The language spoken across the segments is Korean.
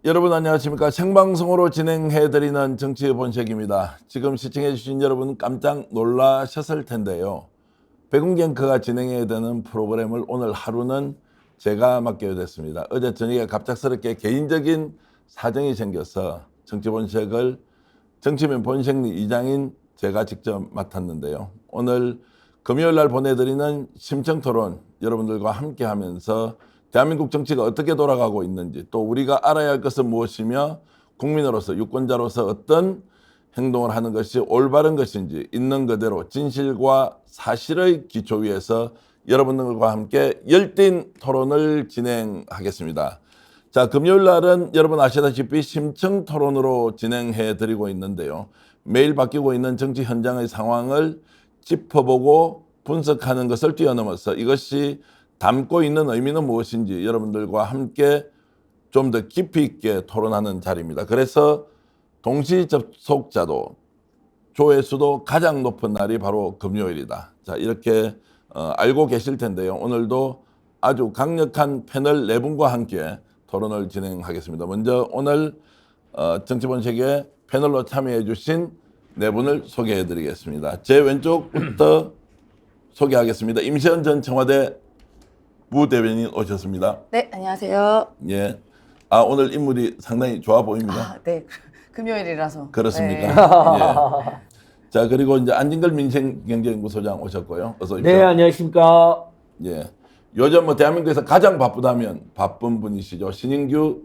여러분 안녕하십니까. 생방송으로 진행해드리는 정치의 본색입니다. 지금 시청해주신 여러분 깜짝 놀라셨을 텐데요. 백운경크가 진행해야 되는 프로그램을 오늘 하루는 제가 맡게 됐습니다. 어제 저녁에 갑작스럽게 개인적인 사정이 생겨서 정치본색을 정치면 본색 이장인 제가 직접 맡았는데요. 오늘 금요일 날 보내드리는 심층토론 여러분들과 함께 하면서 대한민국 정치가 어떻게 돌아가고 있는지, 또 우리가 알아야 할 것은 무엇이며 국민으로서 유권자로서 어떤 행동을 하는 것이 올바른 것인지 있는 그대로 진실과 사실의 기초 위에서 여러분들과 함께 열띤 토론을 진행하겠습니다. 자, 금요일 날은 여러분 아시다시피 심층 토론으로 진행해 드리고 있는데요. 매일 바뀌고 있는 정치 현장의 상황을 짚어보고 분석하는 것을 뛰어넘어서 이것이 담고 있는 의미는 무엇인지 여러분들과 함께 좀 더 깊이 있게 토론하는 자리입니다. 그래서 동시 접속자도 조회수도 가장 높은 날이 바로 금요일이다. 자, 이렇게 알고 계실 텐데요. 오늘도 아주 강력한 패널 네 분과 함께 토론을 진행하겠습니다. 먼저 오늘 정치본색의 패널로 참여해 주신 네 분을 소개해 드리겠습니다. 제 왼쪽부터 소개하겠습니다. 임시현 전 청와대 부대변인 오셨습니다. 네, 안녕하세요. 예. 오늘 인물이 상당히 좋아 보입니다. 네. 금요일이라서. 그렇습니까? 네. 예. 자, 그리고 이제 안진걸 민생경제연구소장 오셨고요. 어서 오십시오. 네, 안녕하십니까. 예. 요즘 뭐 대한민국에서 가장 바쁘다면 바쁜 분이시죠. 신인규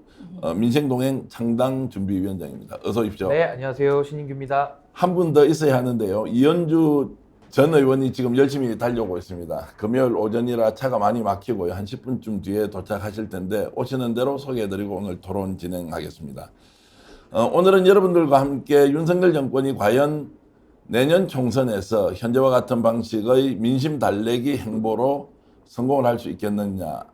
민생동행 창당준비위원장입니다. 어서 오십시오. 네, 안녕하세요. 신인규입니다. 한 분 더 있어야 하는데요. 이현주 전 의원이 지금 열심히 달려오고 있습니다. 금요일 오전이라 차가 많이 막히고요. 한 10분쯤 뒤에 도착하실 텐데 오시는 대로 소개해드리고 오늘 토론 진행하겠습니다. 오늘은 여러분들과 함께 윤석열 정권이 과연 내년 총선에서 현재와 같은 방식의 민심 달래기 행보로 성공을 할 수 있겠느냐,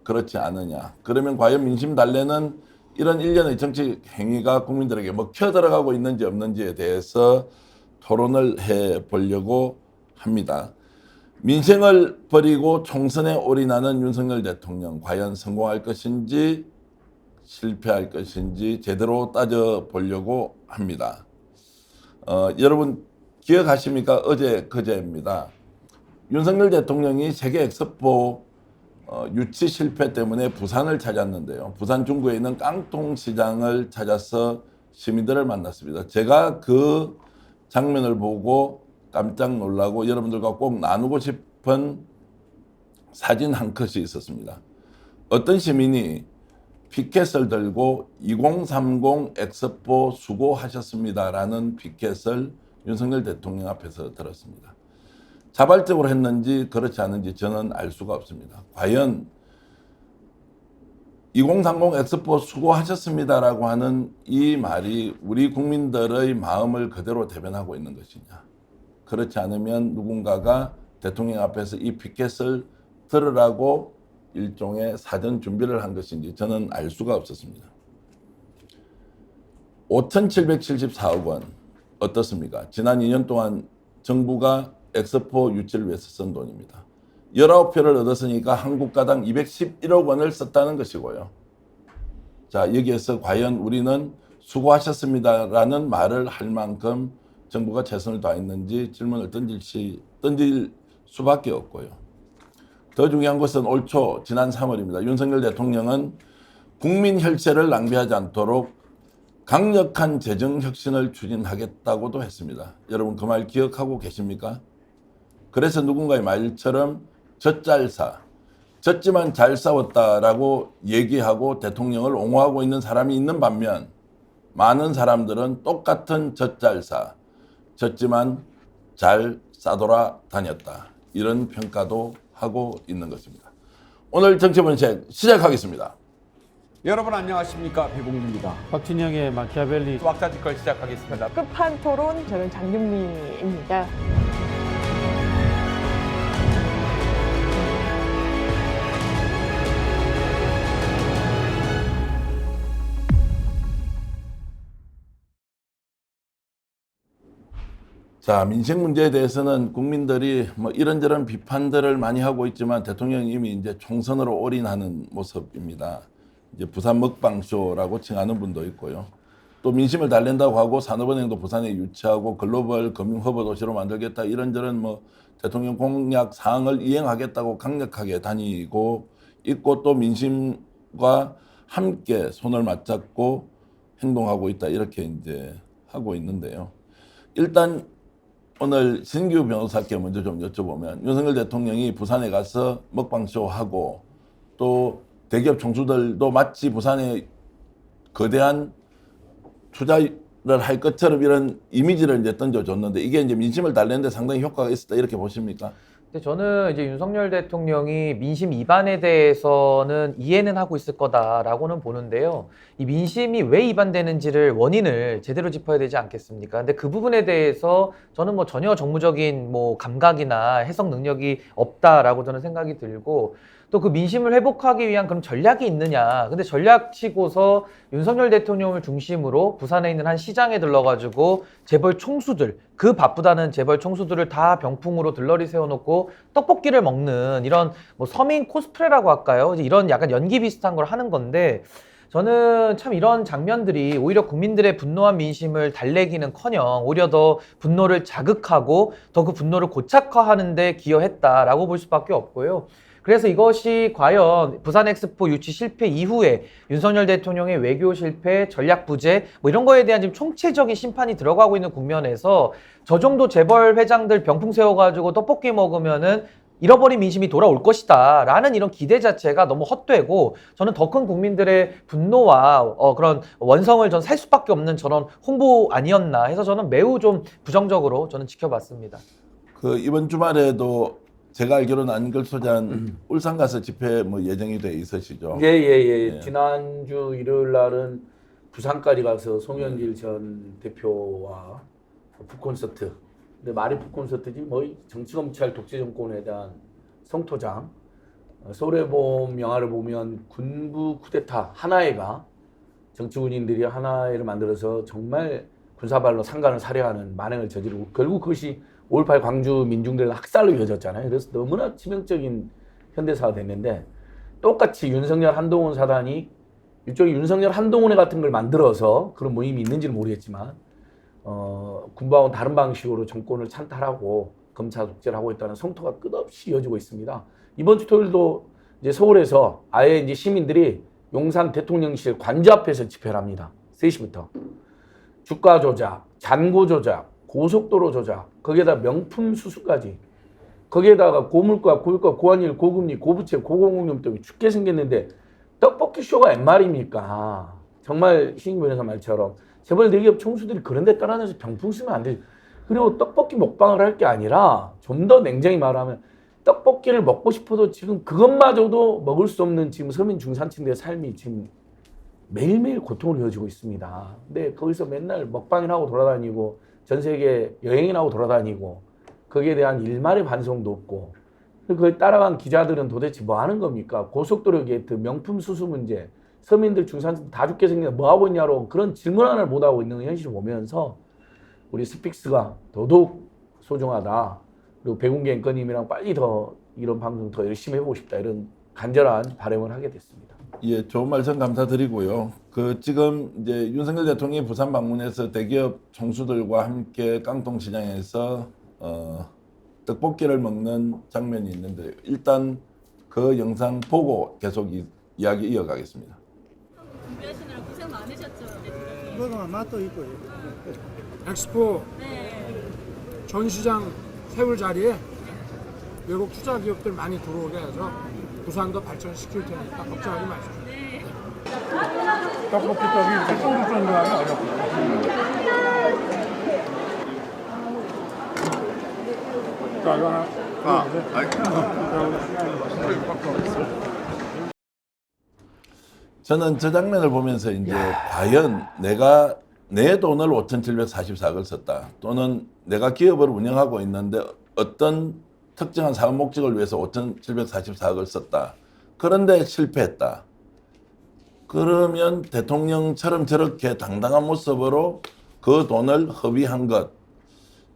그렇지 않느냐. 그러면 과연 민심 달래는 이런 일련의 정치 행위가 국민들에게 먹혀 들어가고 있는지 없는지에 대해서 토론을 해보려고 합니다. 민생을 버리고 총선에 올인하는 윤석열 대통령 과연 성공할 것인지 실패할 것인지 제대로 따져보려고 합니다. 여러분 기억하십니까? 어제 그제입니다. 윤석열 대통령이 세계 엑스포 유치 실패 때문에 부산을 찾았는데요. 부산 중구에 있는 깡통시장을 찾아서 시민들을 만났습니다. 제가 그 장면을 보고 깜짝 놀라고 여러분들과 꼭 나누고 싶은 사진 한 컷이 있었습니다. 어떤 시민이 피켓을 들고 2030 엑스포 수고하셨습니다라는 피켓을 윤석열 대통령 앞에서 들었습니다. 자발적으로 했는지 그렇지 않은지 저는 알 수가 없습니다. 과연 2030 엑스포 수고하셨습니다라고 하는 이 말이 우리 국민들의 마음을 그대로 대변하고 있는 것이냐. 그렇지 않으면 누군가가 대통령 앞에서 이 피켓을 들으라고 일종의 사전 준비를 한 것인지 저는 알 수가 없었습니다. 5,774억 원 어떻습니까? 지난 2년 동안 정부가 엑스포 유치를 위해서 쓴 돈입니다. 19표를 얻었으니까 한국가당 211억 원을 썼다는 것이고요. 자, 여기에서 과연 우리는 수고하셨습니다라는 말을 할 만큼 정부가 최선을 다했는지 질문을 던질 수밖에 없고요. 더 중요한 것은 올 초 지난 3월입니다. 윤석열 대통령은 국민 혈세를 낭비하지 않도록 강력한 재정 혁신을 추진하겠다고도 했습니다. 여러분 그 말 기억하고 계십니까? 그래서 누군가의 말처럼 젖잘싸, 졌지만 잘 싸웠다라고 얘기하고 대통령을 옹호하고 있는 사람이 있는 반면 많은 사람들은 똑같은 젖잘싸, 졌지만 잘 싸돌아 다녔다. 이런 평가도 하고 있는 것입니다. 오늘 정치본색 시작하겠습니다. 여러분 안녕하십니까, 배봉주입니다. 박진영의 마키아벨리. 왁자지껄 시작하겠습니다. 끝판 토론 저는 장윤미입니다. 자, 민생 문제에 대해서는 국민들이 뭐 이런저런 비판들을 많이 하고 있지만 대통령이 이미 이제 총선으로 올인하는 모습입니다. 이제 부산 먹방쇼라고 칭하는 분도 있고요. 또 민심을 달랜다고 하고 산업은행도 부산에 유치하고 글로벌 금융 허브 도시로 만들겠다 이런저런 뭐 대통령 공약 사항을 이행하겠다고 강력하게 다니고 있고 또 민심과 함께 손을 맞잡고 행동하고 있다 이렇게 이제 하고 있는데요. 일단 오늘 신규 변호사께 먼저 좀 여쭤보면 윤석열 대통령이 부산에 가서 먹방쇼 하고 또 대기업 총수들도 마치 부산에 거대한 투자를 할 것처럼 이런 이미지를 이제 던져줬는데 이게 이제 민심을 달래는데 상당히 효과가 있었다 이렇게 보십니까? 근데 저는 이제 윤석열 대통령이 민심 위반에 대해서는 이해는 하고 있을 거다라고는 보는데요. 이 민심이 왜 위반되는지를 원인을 제대로 짚어야 되지 않겠습니까? 근데 그 부분에 대해서 저는 뭐 전혀 정무적인 뭐 감각이나 해석 능력이 없다라고 저는 생각이 들고 또 그 민심을 회복하기 위한 그런 전략이 있느냐. 근데 전략 치고서 윤석열 대통령을 중심으로 부산에 있는 한 시장에 들러가지고 재벌 총수들, 그 바쁘다는 재벌 총수들을 다 병풍으로 들러리 세워놓고 떡볶이를 먹는 이런 뭐 서민 코스프레라고 할까요? 이제 이런 약간 연기 비슷한 걸 하는 건데 저는 참 이런 장면들이 오히려 국민들의 분노한 민심을 달래기는커녕 오히려 더 분노를 자극하고 더 그 분노를 고착화하는 데 기여했다라고 볼 수밖에 없고요. 그래서 이것이 과연 부산 엑스포 유치 실패 이후에 윤석열 대통령의 외교 실패, 전략 부재 뭐 이런 거에 대한 지금 총체적인 심판이 들어가고 있는 국면에서 저 정도 재벌 회장들 병풍 세워가지고 떡볶이 먹으면은 잃어버린 민심이 돌아올 것이다 라는 이런 기대 자체가 너무 헛되고 저는 더 큰 국민들의 분노와 그런 원성을 전 살 수밖에 없는 저런 홍보 아니었나 해서 저는 매우 좀 부정적으로 저는 지켜봤습니다. 그 이번 주말에도 제가 알기로는 안ገል소장 울산 가서 집회 뭐 예정이 돼 있으시죠? 예. 지난주 일요일 날은 부산까지 가서 송영길 전 대표와 북콘서트. 근데 말이 북콘서트지 뭐 정치검찰 독재 정권에 대한 성토장. 서울의 봄 영화를 보면 군부 쿠데타 하나회가 정치 군인들이 하나회를 만들어서 정말 군사발로 상관을 살해하는 만행을 저지르고 결국 그것이 5.18 광주 민중들 학살로 이어졌잖아요. 그래서 너무나 치명적인 현대사가 됐는데 똑같이 윤석열 한동훈 사단이 일종의 윤석열 한동훈회 같은 걸 만들어서 그런 모임이 있는지는 모르겠지만 군부하고 다른 방식으로 정권을 찬탈하고 검찰 독재를 하고 있다는 성토가 끝없이 이어지고 있습니다. 이번 주 토요일도 이제 서울에서 아예 이제 시민들이 용산 대통령실 관저 앞에서 집회를 합니다. 3시부터. 주가 조작, 잔고 조작, 고속도로 조작, 거기에다 명품 수수까지, 거기에다가 고물가, 고유가, 고환율, 고금리, 고부채, 고공공염 때문에 죽게 생겼는데 떡볶이 쇼가 웬 말입니까? 정말 신임 변호사 말처럼 재벌 대기업 총수들이 그런 데 따라다녀서 병풍 쓰면 안 되지. 그리고 떡볶이 먹방을 할 게 아니라 좀 더 냉정히 말하면 떡볶이를 먹고 싶어도 지금 그것마저도 먹을 수 없는 지금 서민 중산층들의 삶이 지금 매일매일 고통을 이어지고 있습니다. 근데 거기서 맨날 먹방이나 하고 돌아다니고 전 세계 여행이나 하고 돌아다니고 거기에 대한 일말의 반성도 없고 그걸 따라간 기자들은 도대체 뭐 하는 겁니까? 고속도로 게이트, 명품 수수 문제, 서민들 중산층 다 죽게 생겼는데 뭐 하고 있냐로 그런 질문 하나를 못 하고 있는 현실을 보면서 우리 스픽스가 더더욱 소중하다. 그리고 백운기 앵커님이랑 빨리 더 이런 방송 더 열심히 해보고 싶다. 이런 간절한 바람을 하게 됐습니다. 예, 좋은 말씀 감사드리고요. 그 지금 이제 윤석열 대통령이 부산 방문해서 대기업 총수들과 함께 깡통시장에서 떡볶이를 먹는 장면이 있는데 일단 그 영상 보고 계속 이야기 이어가겠습니다. 준비하시느라 고생 많으셨죠? 그거가 맛도 있고 엑스포 전시장 세울 자리에 외국 투자 기업들 많이 들어오게 해서 부산도 발전시킬 테니까 걱정하지 마시고. 떡볶이 떡이 이렇게 쫀득쫀득하면 어렵고. 자, 이거 하나. 저는 저 장면을 보면서 이제 과연 내가 내 돈을 5,744억을 썼다. 또는 내가 기업을 운영하고 있는데 어떤 특정한 사업 목적을 위해서 5,744억을 썼다. 그런데 실패했다. 그러면 대통령처럼 저렇게 당당한 모습으로 그 돈을 허비한 것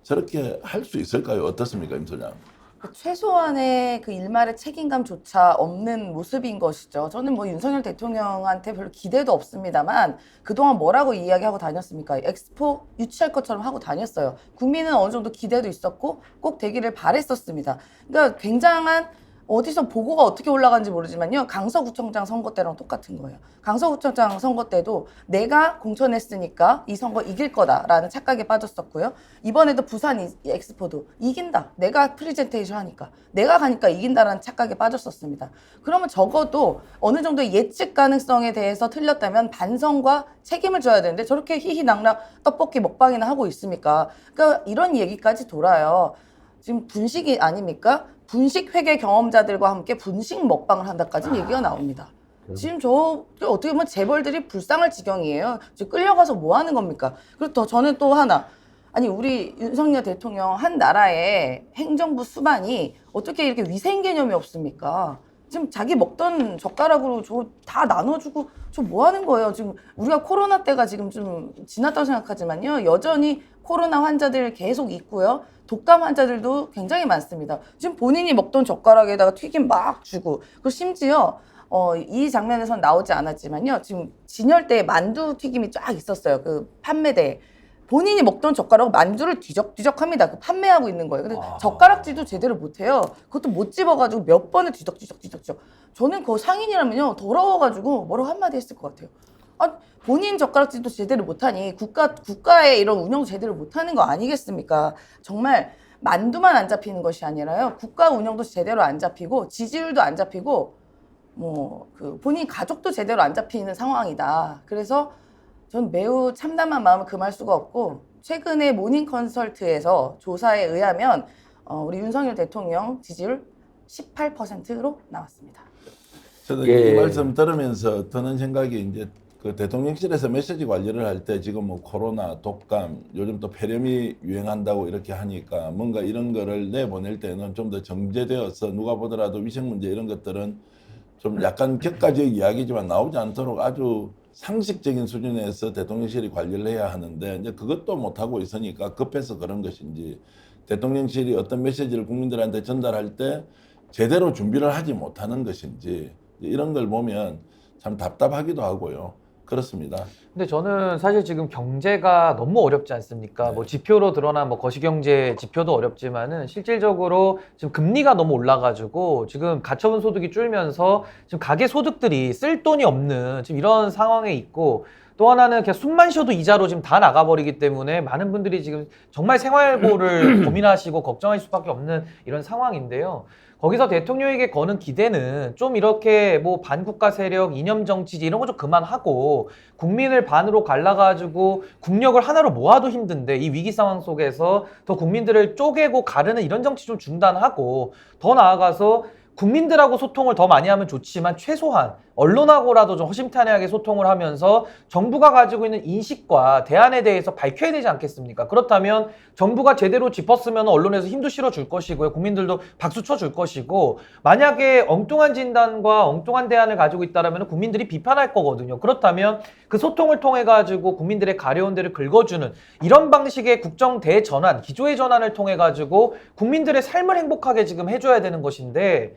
저렇게 할 수 있을까요? 어떻습니까, 임 소장? 최소한의 그 일말의 책임감조차 없는 모습인 것이죠. 저는 뭐 윤석열 대통령한테 별로 기대도 없습니다만 그동안 뭐라고 이야기하고 다녔습니까? 엑스포 유치할 것처럼 하고 다녔어요. 국민은 어느 정도 기대도 있었고 꼭 되기를 바랬었습니다. 그러니까 굉장한 어디서 보고가 어떻게 올라간지 모르지만요. 강서구청장 선거 때랑 똑같은 거예요. 강서구청장 선거 때도 내가 공천했으니까 이 선거 이길 거다라는 착각에 빠졌었고요. 이번에도 부산 엑스포도 이긴다. 내가 프리젠테이션 하니까. 내가 가니까 이긴다라는 착각에 빠졌었습니다. 그러면 적어도 어느 정도 예측 가능성에 대해서 틀렸다면 반성과 책임을 져야 되는데 저렇게 희희낙낙 떡볶이 먹방이나 하고 있습니까? 그러니까 이런 얘기까지 돌아요. 지금 분식이 아닙니까? 분식 회계 경험자들과 함께 분식 먹방을 한다까지 얘기가 나옵니다. 지금 저 어떻게 보면 재벌들이 불쌍할 지경이에요. 지금 끌려가서 뭐 하는 겁니까? 그리고 또 저는 또 하나, 아니 우리 윤석열 대통령 한 나라의 행정부 수반이 어떻게 이렇게 위생 개념이 없습니까? 지금 자기 먹던 젓가락으로 저 다 나눠주고 저 뭐 하는 거예요? 지금 우리가 코로나 때가 지금 좀 지났다고 생각하지만요. 여전히 코로나 환자들 계속 있고요. 독감 환자들도 굉장히 많습니다. 지금 본인이 먹던 젓가락에다가 튀김 막 주고, 그리고 심지어 이 장면에선 나오지 않았지만요. 지금 진열대에 만두 튀김이 쫙 있었어요. 그 판매대에. 본인이 먹던 젓가락 만두를 뒤적뒤적합니다. 그 판매하고 있는 거예요. 근데 젓가락질도 제대로 못해요. 그것도 못 집어가지고 몇 번을 뒤적뒤적. 저는 그 상인이라면요 더러워가지고 뭐라고 한마디 했을 것 같아요. 아, 본인 젓가락질도 제대로 못하니 국가의 이런 운영 제대로 못하는 거 아니겠습니까? 정말 만두만 안 잡히는 것이 아니라요. 국가 운영도 제대로 안 잡히고 지지율도 안 잡히고 뭐 그 본인 가족도 제대로 안 잡히는 상황이다. 그래서 전 매우 참담한 마음을 금할 수가 없고 최근에 모닝컨설트에서 조사에 의하면 우리 윤석열 대통령 지지율 18%로 나왔습니다. 저는 예. 이 말씀 들으면서 드는 생각이 이제 그 대통령실에서 메시지 관리를 할 때 지금 뭐 코로나, 독감, 요즘 또 폐렴이 유행한다고 이렇게 하니까 뭔가 이런 거를 내보낼 때는 좀 더 정제되어서 누가 보더라도 위생 문제 이런 것들은 좀 약간 격가적 이야기지만 나오지 않도록 아주 상식적인 수준에서 대통령실이 관리를 해야 하는데 이제 그것도 못하고 있으니까 급해서 그런 것인지 대통령실이 어떤 메시지를 국민들한테 전달할 때 제대로 준비를 하지 못하는 것인지 이런 걸 보면 참 답답하기도 하고요. 그렇습니다. 근데 저는 사실 지금 경제가 너무 어렵지 않습니까? 네. 뭐 지표로 드러난 뭐 거시경제 지표도 어렵지만은 실질적으로 지금 금리가 너무 올라가지고 지금 가처분 소득이 줄면서 지금 가계 소득들이 쓸 돈이 없는 지금 이런 상황에 있고 또 하나는 그냥 숨만 쉬어도 이자로 지금 다 나가버리기 때문에 많은 분들이 지금 정말 생활고를 고민하시고 걱정할 수밖에 없는 이런 상황인데요. 거기서 대통령에게 거는 기대는 좀 이렇게 뭐 반국가 세력, 이념 정치지 이런 거 좀 그만하고 국민을 반으로 갈라가지고 국력을 하나로 모아도 힘든데 이 위기 상황 속에서 더 국민들을 쪼개고 가르는 이런 정치 좀 중단하고 더 나아가서 국민들하고 소통을 더 많이 하면 좋지만 최소한 언론하고라도 좀 허심탄회하게 소통을 하면서 정부가 가지고 있는 인식과 대안에 대해서 밝혀야 되지 않겠습니까? 그렇다면 정부가 제대로 짚었으면 언론에서 힘도 실어줄 것이고요. 국민들도 박수 쳐줄 것이고 만약에 엉뚱한 진단과 엉뚱한 대안을 가지고 있다면 국민들이 비판할 거거든요. 그렇다면 그 소통을 통해 가지고 국민들의 가려운 데를 긁어주는 이런 방식의 국정 대전환, 기조의 전환을 통해 가지고 국민들의 삶을 행복하게 지금 해줘야 되는 것인데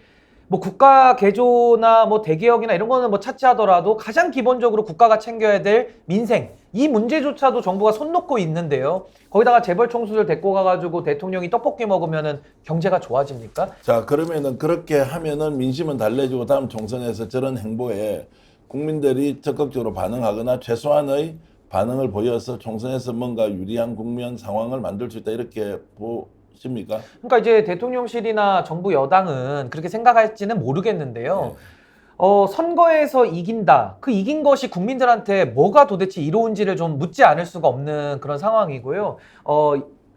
뭐 국가 개조나 뭐 대개혁이나 이런 거는 뭐 차치하더라도 가장 기본적으로 국가가 챙겨야 될 민생 이 문제조차도 정부가 손 놓고 있는데요. 거기다가 재벌 총수들 데리고 가가지고 대통령이 떡볶이 먹으면은 경제가 좋아집니까? 자, 그러면은 그렇게 하면은 민심은 달래지고 다음 총선에서 저런 행보에 국민들이 적극적으로 반응하거나 최소한의 반응을 보여서 총선에서 뭔가 유리한 국면 상황을 만들 수 있다 이렇게 보십니까? 그러니까 이제 대통령실이나 정부 여당은 그렇게 생각할지는 모르겠는데요. 선거에서 이긴다. 그 이긴 것이 국민들한테 뭐가 도대체 이로운지를 좀 묻지 않을 수가 없는 그런 상황이고요.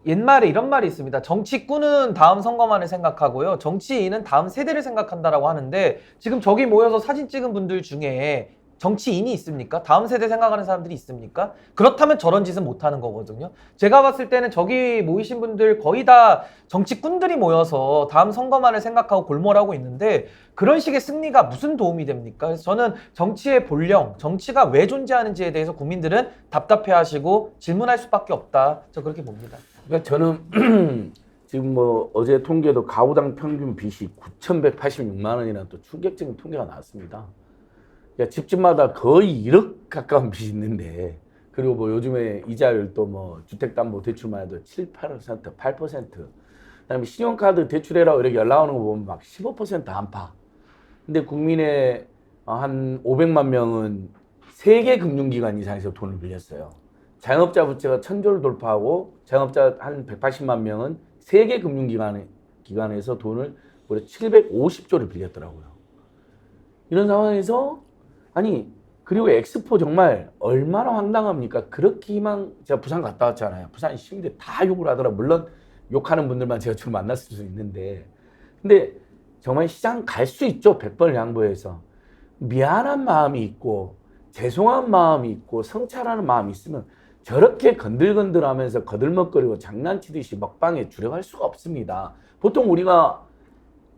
옛말에 이런 말이 있습니다. 정치꾼은 다음 선거만을 생각하고요. 정치인은 다음 세대를 생각한다라고 하는데 지금 저기 모여서 사진 찍은 분들 중에 정치인이 있습니까? 다음 세대 생각하는 사람들이 있습니까? 그렇다면 저런 짓은 못하는 거거든요. 제가 봤을 때는 저기 모이신 분들 거의 다 정치꾼들이 모여서 다음 선거만을 생각하고 골몰하고 있는데 그런 식의 승리가 무슨 도움이 됩니까? 그래서 저는 정치의 본령, 정치가 왜 존재하는지에 대해서 국민들은 답답해하시고 질문할 수밖에 없다. 저 그렇게 봅니다. 그러니까 저는 지금 뭐 어제 통계도 가구당 평균 빚이 9,186만 원이라는 또 충격적인 통계가 나왔습니다. 그러니까 집집마다 거의 1억 가까운 빚이 있는데, 그리고 뭐 요즘에 이자율도 뭐 주택담보대출만 해도 7, 8%, 8%. 그다음에 신용카드 대출해라고 이렇게 연락 오는 거 보면 막 15% 안팎. 근데 국민의 한 500만 명은 3개 금융기관 이상에서 돈을 빌렸어요. 자영업자 부채가 1,000조를 돌파하고 자영업자 한 180만 명은 3개 금융기관에서 돈을 무려 750조를 빌렸더라고요. 이런 상황에서 아니 그리고 엑스포 정말 얼마나 황당합니까? 그렇게 제가 부산 갔다 왔잖아요. 부산 시민들 다 욕을 하더라고요. 물론 욕하는 분들만 제가 주로 만났을 수 있는데, 근데 정말 시장 갈 수 있죠. 100번을 양보해서. 미안한 마음이 있고 죄송한 마음이 있고 성찰하는 마음이 있으면 저렇게 건들건들하면서 거들먹거리고 장난치듯이 먹방에 주력할 수가 없습니다. 보통 우리가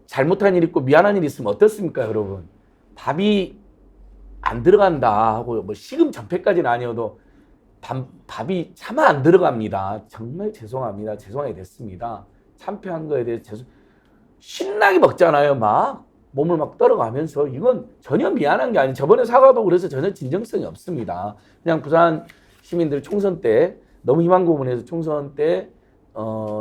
잘못한 일 있고 미안한 일 있으면 어떻습니까, 여러분? 밥이 안 들어간다 하고 뭐 시금전폐까지는 아니어도 밥이 차마 안 들어갑니다. 정말 죄송합니다. 죄송하게 됐습니다. 참패한 거에 대해서 신나게 먹잖아요. 막 몸을 막 떨어가면서. 이건 전혀 미안한 게 아니에요. 저번에 사과도 그래서 전혀 진정성이 없습니다. 그냥 부산 시민들 총선 때 너무 희망 고문해서 총선 때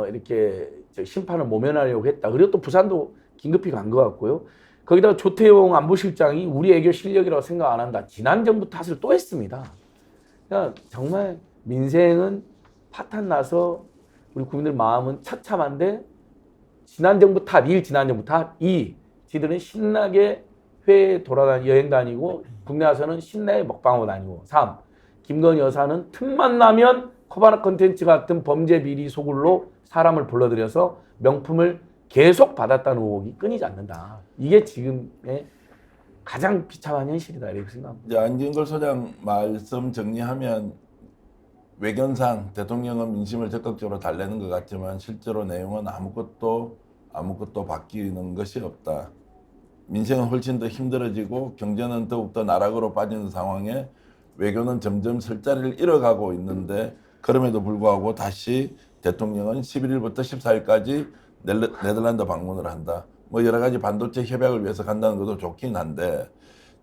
이렇게 심판을 모면하려고 했다. 그리고 또 부산도 긴급히 간 것 같고요. 거기다가 조태용 안보실장이 우리 애교 실력이라고 생각 안 한다. 지난 정부 탓을 또 했습니다. 그러니까 정말 민생은 파탄 나서 우리 국민들 마음은 처참한데, 지난 정부 탓 1, 지난 정부 탓 2. 지들은 신나게 해외 여행 다니고 국내 와서는 신나게 먹방하고 다니고. 3. 김건희 여사는 틈만 나면 코바나 컨텐츠 같은 범죄 비리 소굴로 사람을 불러들여서 명품을 계속 받았다는 의혹이 끊이지 않는다. 이게 지금의 가장 비참한 현실이다 이렇게 생각합니다. 이제 안진걸 소장 말씀 정리하면 외견상 대통령은 민심을 적극적으로 달래는 것 같지만 실제로 내용은 아무것도 바뀌는 것이 없다. 민생은 훨씬 더 힘들어지고 경제는 더욱더 나락으로 빠지는 상황에 외교는 점점 설 자리를 잃어가고 있는데, 그럼에도 불구하고 다시 대통령은 11일부터 14일까지 네덜란드 방문을 한다. 뭐 여러 가지 반도체 협약을 위해서 간다는 것도 좋긴 한데,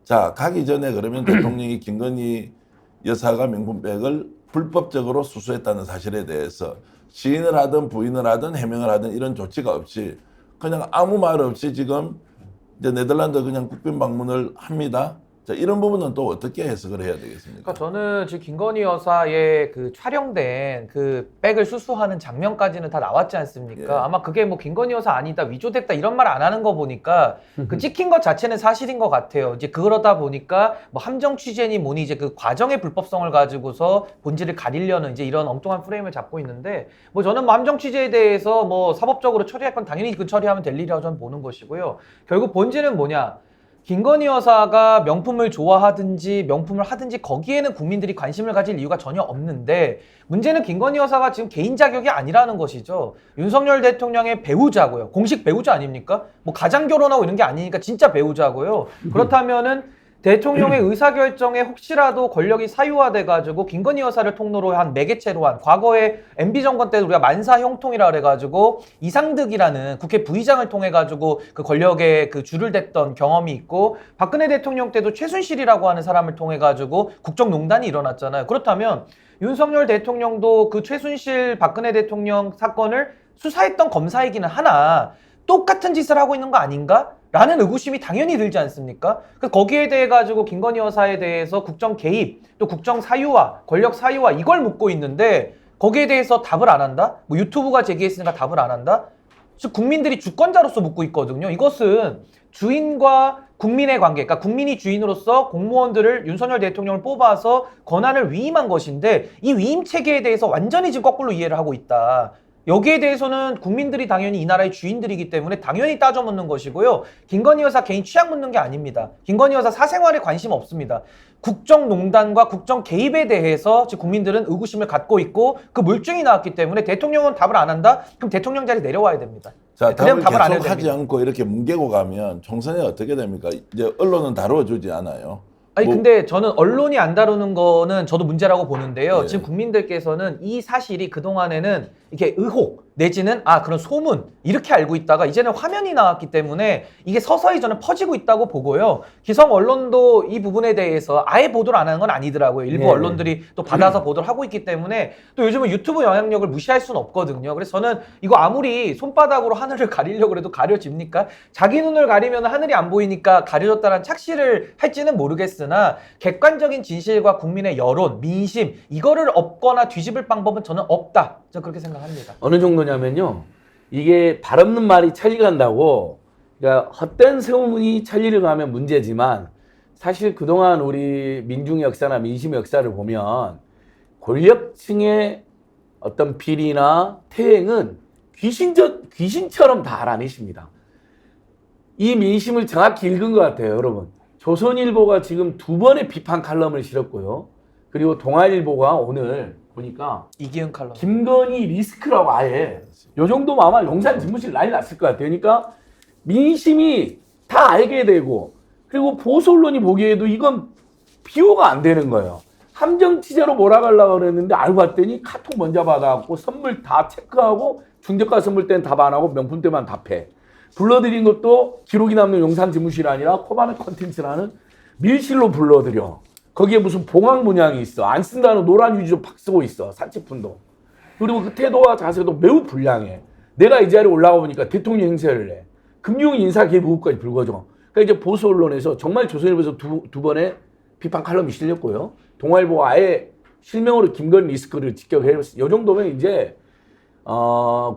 자, 가기 전에 그러면 대통령이 김건희 여사가 명품백을 불법적으로 수수했다는 사실에 대해서 시인을 하든 부인을 하든 해명을 하든 이런 조치가 없이 그냥 아무 말 없이 지금 이제 네덜란드 그냥 국빈 방문을 합니다. 자, 이런 부분은 또 어떻게 해석을 해야 되겠습니까? 그러니까 저는 지금 김건희 여사의 그 촬영된 그 백을 수수하는 장면까지는 다 나왔지 않습니까? 예. 아마 그게 뭐 김건희 여사 아니다, 위조됐다 이런 말 안 하는 거 보니까 그 찍힌 것 자체는 사실인 것 같아요. 이제 그러다 보니까 뭐 함정 취재니 뭐니 이제 그 과정의 불법성을 가지고서 본질을 가리려는 이제 이런 엉뚱한 프레임을 잡고 있는데, 뭐 저는 뭐 함정 취재에 대해서 뭐 사법적으로 처리할 건 당연히 그 처리하면 될 일이라고 저는 보는 것이고요. 결국 본질은 뭐냐? 김건희 여사가 명품을 좋아하든지 명품을 하든지 거기에는 국민들이 관심을 가질 이유가 전혀 없는데, 문제는 김건희 여사가 지금 개인 자격이 아니라는 것이죠. 윤석열 대통령의 배우자고요. 공식 배우자 아닙니까? 뭐 가장 결혼하고 이런 게 아니니까 진짜 배우자고요. 그렇다면은 대통령의 의사결정에 혹시라도 권력이 사유화돼가지고 김건희 여사를 통로로 한 매개체로 한, 과거에 MB 정권 때 우리가 만사 형통이라 그래가지고 이상득이라는 국회 부의장을 통해가지고 그 권력의 그 줄을 댔던 경험이 있고, 박근혜 대통령 때도 최순실이라고 하는 사람을 통해가지고 국정농단이 일어났잖아요. 그렇다면 윤석열 대통령도 그 최순실 박근혜 대통령 사건을 수사했던 검사이기는 하나 똑같은 짓을 하고 있는 거 아닌가? 라는 의구심이 당연히 들지 않습니까? 거기에 대해 가지고 김건희 여사에 대해서 국정 개입, 또 국정 사유화, 권력 사유화 이걸 묻고 있는데 거기에 대해서 답을 안 한다? 뭐 유튜브가 제기했으니까 답을 안 한다? 즉 국민들이 주권자로서 묻고 있거든요. 이것은 주인과 국민의 관계, 그러니까 국민이 주인으로서 공무원들을 윤석열 대통령을 뽑아서 권한을 위임한 것인데, 이 위임 체계에 대해서 완전히 지금 거꾸로 이해를 하고 있다. 여기에 대해서는 국민들이 당연히 이 나라의 주인들이기 때문에 당연히 따져 묻는 것이고요. 김건희 여사 개인 취향 묻는 게 아닙니다. 김건희 여사 사생활에 관심 없습니다. 국정농단과 국정 개입에 대해서 지금 국민들은 의구심을 갖고 있고 그 물증이 나왔기 때문에 대통령은 답을 안 한다? 그럼 대통령 자리 내려와야 됩니다. 자, 그냥 답을 답을 안 계속 해도 하지 됩니다. 않고 이렇게 뭉개고 가면 총선에 어떻게 됩니까? 이제 언론은 다루어주지 않아요. 아니 근데 저는 언론이 안 다루는 거는 저도 문제라고 보는데요. 예. 지금 국민들께서는 이 사실이 그동안에는 이렇게 의혹, 내지는 그런 소문 이렇게 알고 있다가 이제는 화면이 나왔기 때문에 이게 서서히 저는 퍼지고 있다고 보고요. 기성 언론도 이 부분에 대해서 아예 보도를 안 하는 건 아니더라고요. 일부 네네. 언론들이 또 받아서 보도를 하고 있기 때문에 또 요즘은 유튜브 영향력을 무시할 수는 없거든요. 그래서 저는 이거 아무리 손바닥으로 하늘을 가리려고 해도 가려집니까? 자기 눈을 가리면 하늘이 안 보이니까 가려졌다는 착시를 할지는 모르겠으나 객관적인 진실과 국민의 여론, 민심 이거를 엎거나 뒤집을 방법은 저는 없다. 저는 그렇게 생각합니다. 어느 정도냐면요. 이게 발 없는 말이 천리 간다고, 그러니까 헛된 소문이 천리를 가면 문제지만 사실 그동안 우리 민중 역사나 민심 역사를 보면 권력층의 어떤 비리나 태행은 귀신처럼 다 알아내십니다. 이 민심을 정확히 읽은 것 같아요, 여러분. 조선일보가 지금 2번의 비판 칼럼을 실었고요. 그리고 동아일보가 오늘 보니까 이기은 칼럼. 김건희 리스크라고 아예 요 정도면 아마 용산 집무실 난리 났을 것 같아요. 그러니까 민심이 다 알게 되고, 그리고 보수 언론이 보기에도 이건 비호가 안 되는 거예요. 함정 취재로 몰아가려고 그랬는데 알고 봤더니 카톡 먼저 받아갖고 선물 다 체크하고 중저가 선물 때는 답 안 하고 명품 때만 답해. 불러들인 것도 기록이 남는 용산 집무실이 아니라 코바나 컨텐츠라는 밀실로 불러들여. 거기에 무슨 봉황 문양이 있어. 안 쓴다는 노란 유지도 팍 쓰고 있어. 사치품도. 그리고 그 태도와 자세도 매우 불량해. 내가 이 자리에 올라가 보니까 대통령 행세를 해. 금융 인사 개입 의혹까지 불거져. 그러니까 이제 보수 언론에서 정말 조선일보에서 두 번의 비판 칼럼이 실렸고요. 동아일보가 아예 실명으로 김건희 리스크를 직격해요. 이 정도면 이제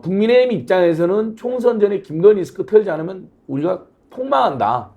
국민의힘 입장에서는 총선 전에 김건희 리스크 털지 않으면 우리가 폭망한다.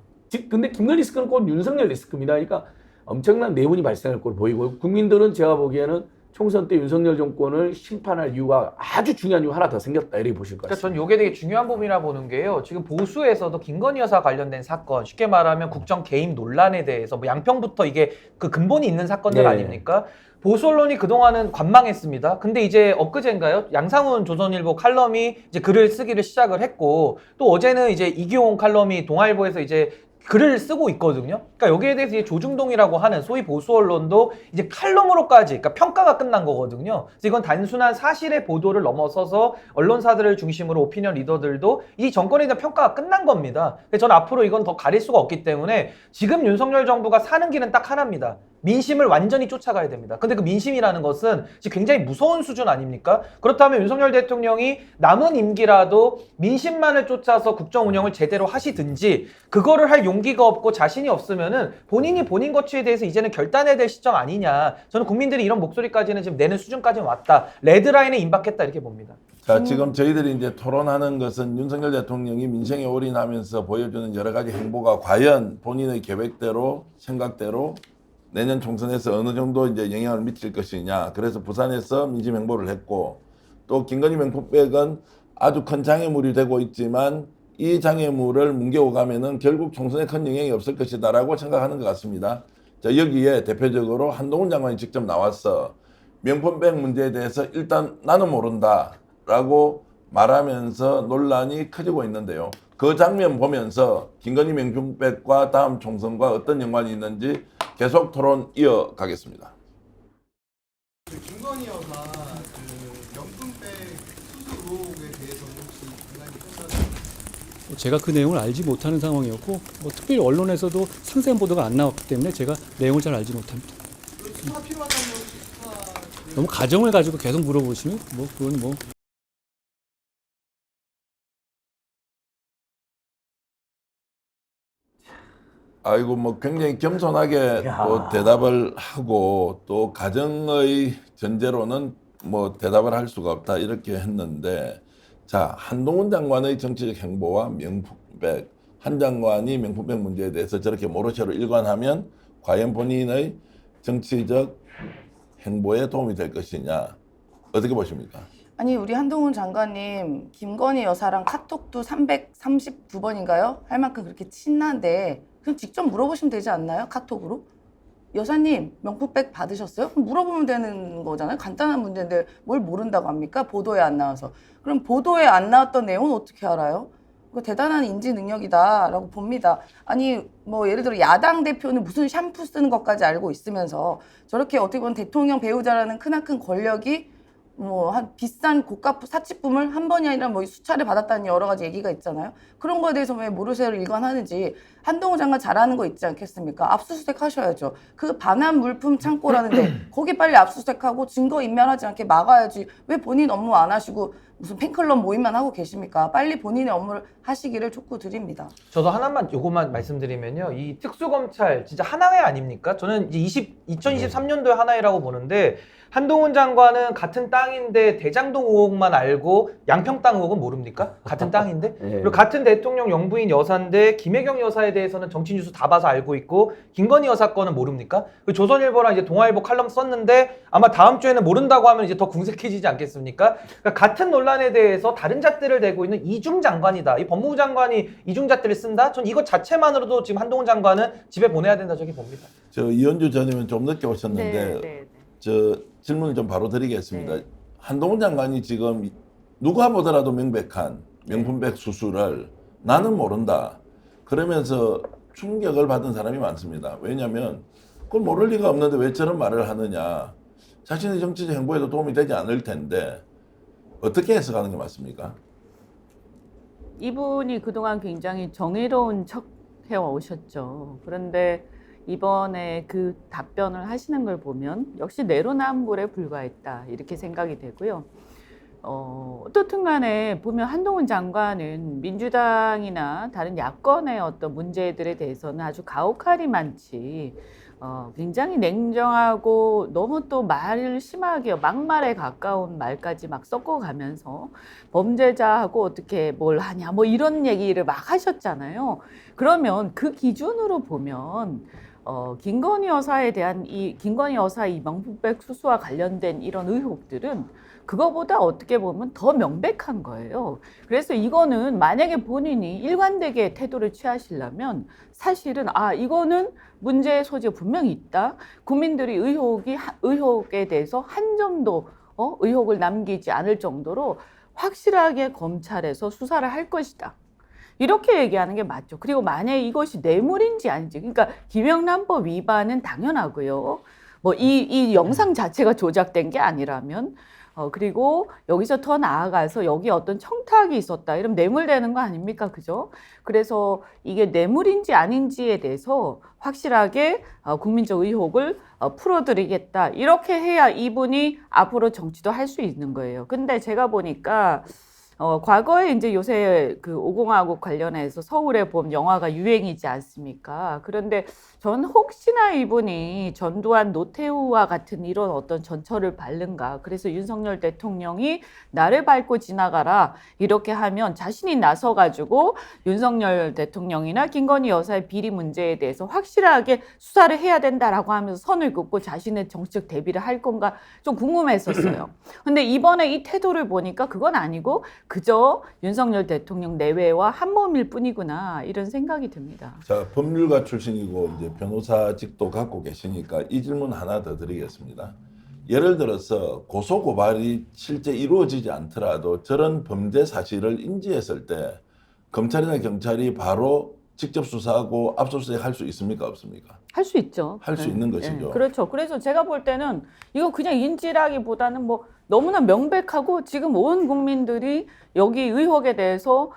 근데 김건희 리스크는 곧 윤석열 리스크입니다. 그러니까 엄청난 내분이 발생할 걸로 보이고, 국민들은 제가 보기에는 총선 때 윤석열 정권을 심판할 이유가 아주 중요한 이유 하나 더 생겼다, 이렇게 보실 것 그러니까 같습니다. 전 이게 되게 중요한 부분이라 보는 게요. 지금 보수에서도 김건희 여사 관련된 사건, 쉽게 말하면 국정 개입 논란에 대해서 뭐 양평부터 이게 그 근본이 있는 사건들 네. 아닙니까? 보수 언론이 그동안은 관망했습니다. 근데 이제 엊그제인가요? 양상훈 조선일보 칼럼이 이제 글을 쓰기를 시작을 했고, 또 어제는 이제 이기용 칼럼이 동아일보에서 이제 글을 쓰고 있거든요. 그러니까 여기에 대해서 이제 조중동이라고 하는 소위 보수 언론도 이제 칼럼으로까지, 그러니까 평가가 끝난 거거든요. 그래서 이건 단순한 사실의 보도를 넘어서서 언론사들을 중심으로 오피니언 리더들도 이 정권에 대한 평가가 끝난 겁니다. 그래서 저는 앞으로 이건 더 가릴 수가 없기 때문에 지금 윤석열 정부가 사는 길은 딱 하나입니다. 민심을 완전히 쫓아가야 됩니다. 근데 그 민심이라는 것은 지금 굉장히 무서운 수준 아닙니까? 그렇다면 윤석열 대통령이 남은 임기라도 민심만을 쫓아서 국정 운영을 제대로 하시든지, 그거를 할 용기가 없고 자신이 없으면은 본인이 본인 거취에 대해서 이제는 결단해야 될 시점 아니냐. 저는 국민들이 이런 목소리까지는 지금 내는 수준까지는 왔다. 레드라인에 임박했다, 이렇게 봅니다. 자, 지금 저희들이 이제 토론하는 것은 윤석열 대통령이 민생에 올인하면서 보여주는 여러 가지 행보가 과연 본인의 계획대로, 생각대로 내년 총선에서 어느 정도 이제 영향을 미칠 것이냐. 그래서 부산에서 민심 행보를 했고, 또 김건희 명품백은 아주 큰 장애물이 되고 있지만 이 장애물을 뭉개오가면은 결국 총선에 큰 영향이 없을 것이다라고 생각하는 것 같습니다. 자, 여기에 대표적으로 한동훈 장관이 직접 나와서 명품백 문제에 대해서 일단 나는 모른다라고 말하면서 논란이 커지고 있는데요. 그 장면 보면서 김건희 명품백과 다음 총선과 어떤 연관이 있는지 계속 토론 이어가겠습니다. 김건희 여사 그 명품백 수수 의혹에 대해서는 혹시 장관님 판단? 제가 그 내용을 알지 못하는 상황이었고, 뭐 특별히 언론에서도 상세한 보도가 안 나왔기 때문에 제가 내용을 잘 알지 못합니다. 수사 필요하다면 혹시 수사? 너무 가정을 가지고 계속 물어보시면 뭐 그건 뭐. 아이고, 뭐 굉장히 겸손하게 야. 또 대답을 하고, 또 가정의 전제로는 뭐 대답을 할 수가 없다 이렇게 했는데, 자, 한동훈 장관의 정치적 행보와 명품백, 한 장관이 명품백 문제에 대해서 저렇게 모르쇠로 일관하면 과연 본인의 정치적 행보에 도움이 될 것이냐, 어떻게 보십니까? 아니, 우리 한동훈 장관님 김건희 여사랑 카톡도 339번인가요? 할 만큼 그렇게 친한데 그냥 직접 물어보시면 되지 않나요? 카톡으로? 여사님 명품백 받으셨어요? 그럼 물어보면 되는 거잖아요. 간단한 문제인데 뭘 모른다고 합니까? 보도에 안 나와서. 그럼 보도에 안 나왔던 내용은 어떻게 알아요? 그거 대단한 인지 능력이다라고 봅니다. 아니 뭐 예를 들어 야당 대표는 무슨 샴푸 쓰는 것까지 알고 있으면서 저렇게 어떻게 보면 대통령 배우자라는 크나큰 권력이 뭐 한 비싼 고가 사치품을 한 번이 아니라 뭐 수차례 받았다는 여러 가지 얘기가 있잖아요. 그런 거에 대해서 왜 모르쇠를 일관하는지 한동훈 장관 잘하는 거 있지 않겠습니까? 압수수색 하셔야죠. 그 반환 물품 창고라는데 거기 빨리 압수수색하고 증거 인멸하지 않게 막아야지. 왜 본인 업무 안 하시고 무슨 팬클럽 모임만 하고 계십니까? 빨리 본인의 업무를 하시기를 촉구드립니다. 저도 하나만 요것만 말씀드리면요. 이 특수검찰 진짜 하나회 아닙니까? 저는 이제 2023년도에 하나회라고 보는데 한동훈 장관은 같은 땅인데 대장동 의혹만 알고 양평 땅 의혹은 모릅니까? 같은 땅인데? 그리고 같은 대통령 영부인 여사인데 김혜경 여사에 대해서는 정치뉴스 다 봐서 알고 있고 김건희 여사 거는 모릅니까? 그 조선일보랑 이제 동아일보 칼럼 썼는데 아마 다음 주에는 모른다고 하면 이제 더 궁색해지지 않겠습니까? 그러니까 같은 논란에 대해서 다른 잣대를 대고 있는 이중 장관이다. 이 법무부 장관이 이중 잣대를 쓴다? 전 이것 자체만으로도 지금 한동훈 장관은 집에 보내야 된다 저기 봅니다. 저 이현주 전임은 좀 늦게 오셨는데 저 질문을 좀 바로 드리겠습니다. 한동훈 장관이 지금 누가 보더라도 명백한 명품백 수수를 나는 모른다. 그러면서 충격을 받은 사람이 많습니다. 왜냐하면 그걸 모를 리가 없는데 왜 저런 말을 하느냐. 자신의 정치적 행보에도 도움이 되지 않을 텐데 어떻게 해석하는 게 맞습니까? 이분이 그동안 굉장히 정의로운 척 해오셨죠. 그런데 이번에 그 답변을 하시는 걸 보면 역시 내로남불에 불과했다 이렇게 생각이 되고요. 어떻든 간에 보면 한동훈 장관은 민주당이나 다른 야권의 어떤 문제들에 대해서는 아주 가혹할이 많지 굉장히 냉정하고 너무 또 말을 심하게 막말에 가까운 말까지 막 섞어가면서 범죄자하고 어떻게 뭘 하냐 뭐 이런 얘기를 막 하셨잖아요. 그러면 그 기준으로 보면 김건희 여사에 대한 김건희 여사 이 명품백 수수와 관련된 이런 의혹들은 그거보다 어떻게 보면 더 명백한 거예요. 그래서 이거는 만약에 본인이 일관되게 태도를 취하시려면 사실은 이거는 문제의 소지가 분명히 있다. 국민들이 의혹에 대해서 한 점도 의혹을 남기지 않을 정도로 확실하게 검찰에서 수사를 할 것이다. 이렇게 얘기하는 게 맞죠. 그리고 만약에 이것이 뇌물인지 아닌지, 그러니까 김영란법 위반은 당연하고요. 뭐 이 영상 자체가 조작된 게 아니라면, 그리고 여기서 더 나아가서 여기 어떤 청탁이 있었다. 이러면 뇌물되는 거 아닙니까? 그죠? 그래서 이게 뇌물인지 아닌지에 대해서 확실하게 국민적 의혹을 풀어드리겠다. 이렇게 해야 이분이 앞으로 정치도 할 수 있는 거예요. 근데 제가 보니까 과거에 이제 요새 그 5공화국 관련해서 서울의 봄 영화가 유행이지 않습니까? 그런데 전 혹시나 이분이 전두환 노태우와 같은 이런 어떤 전철을 밟는가. 그래서 윤석열 대통령이 나를 밟고 지나가라. 이렇게 하면 자신이 나서가지고 윤석열 대통령이나 김건희 여사의 비리 문제에 대해서 확실하게 수사를 해야 된다라고 하면서 선을 긋고 자신의 정치적 대비를 할 건가 좀 궁금했었어요. 근데 이번에 이 태도를 보니까 그건 아니고 그저 윤석열 대통령 내외와 한 몸일 뿐이구나 이런 생각이 듭니다. 자, 법률가 출신이고 이제 변호사직도 갖고 계시니까 이 질문 하나 더 드리겠습니다. 예를 들어서 고소 고발이 실제 이루어지지 않더라도 저런 범죄 사실을 인지했을 때 검찰이나 경찰이 바로 직접 수사하고 압수수색 할 수 있습니까? 없습니까? 할 수 있죠. 할 수 있는 것이죠. 그렇죠. 그래서 제가 볼 때는 이거 그냥 인지라기보다는 뭐 너무나 명백하고 지금 온 국민들이 여기 의혹에 대해서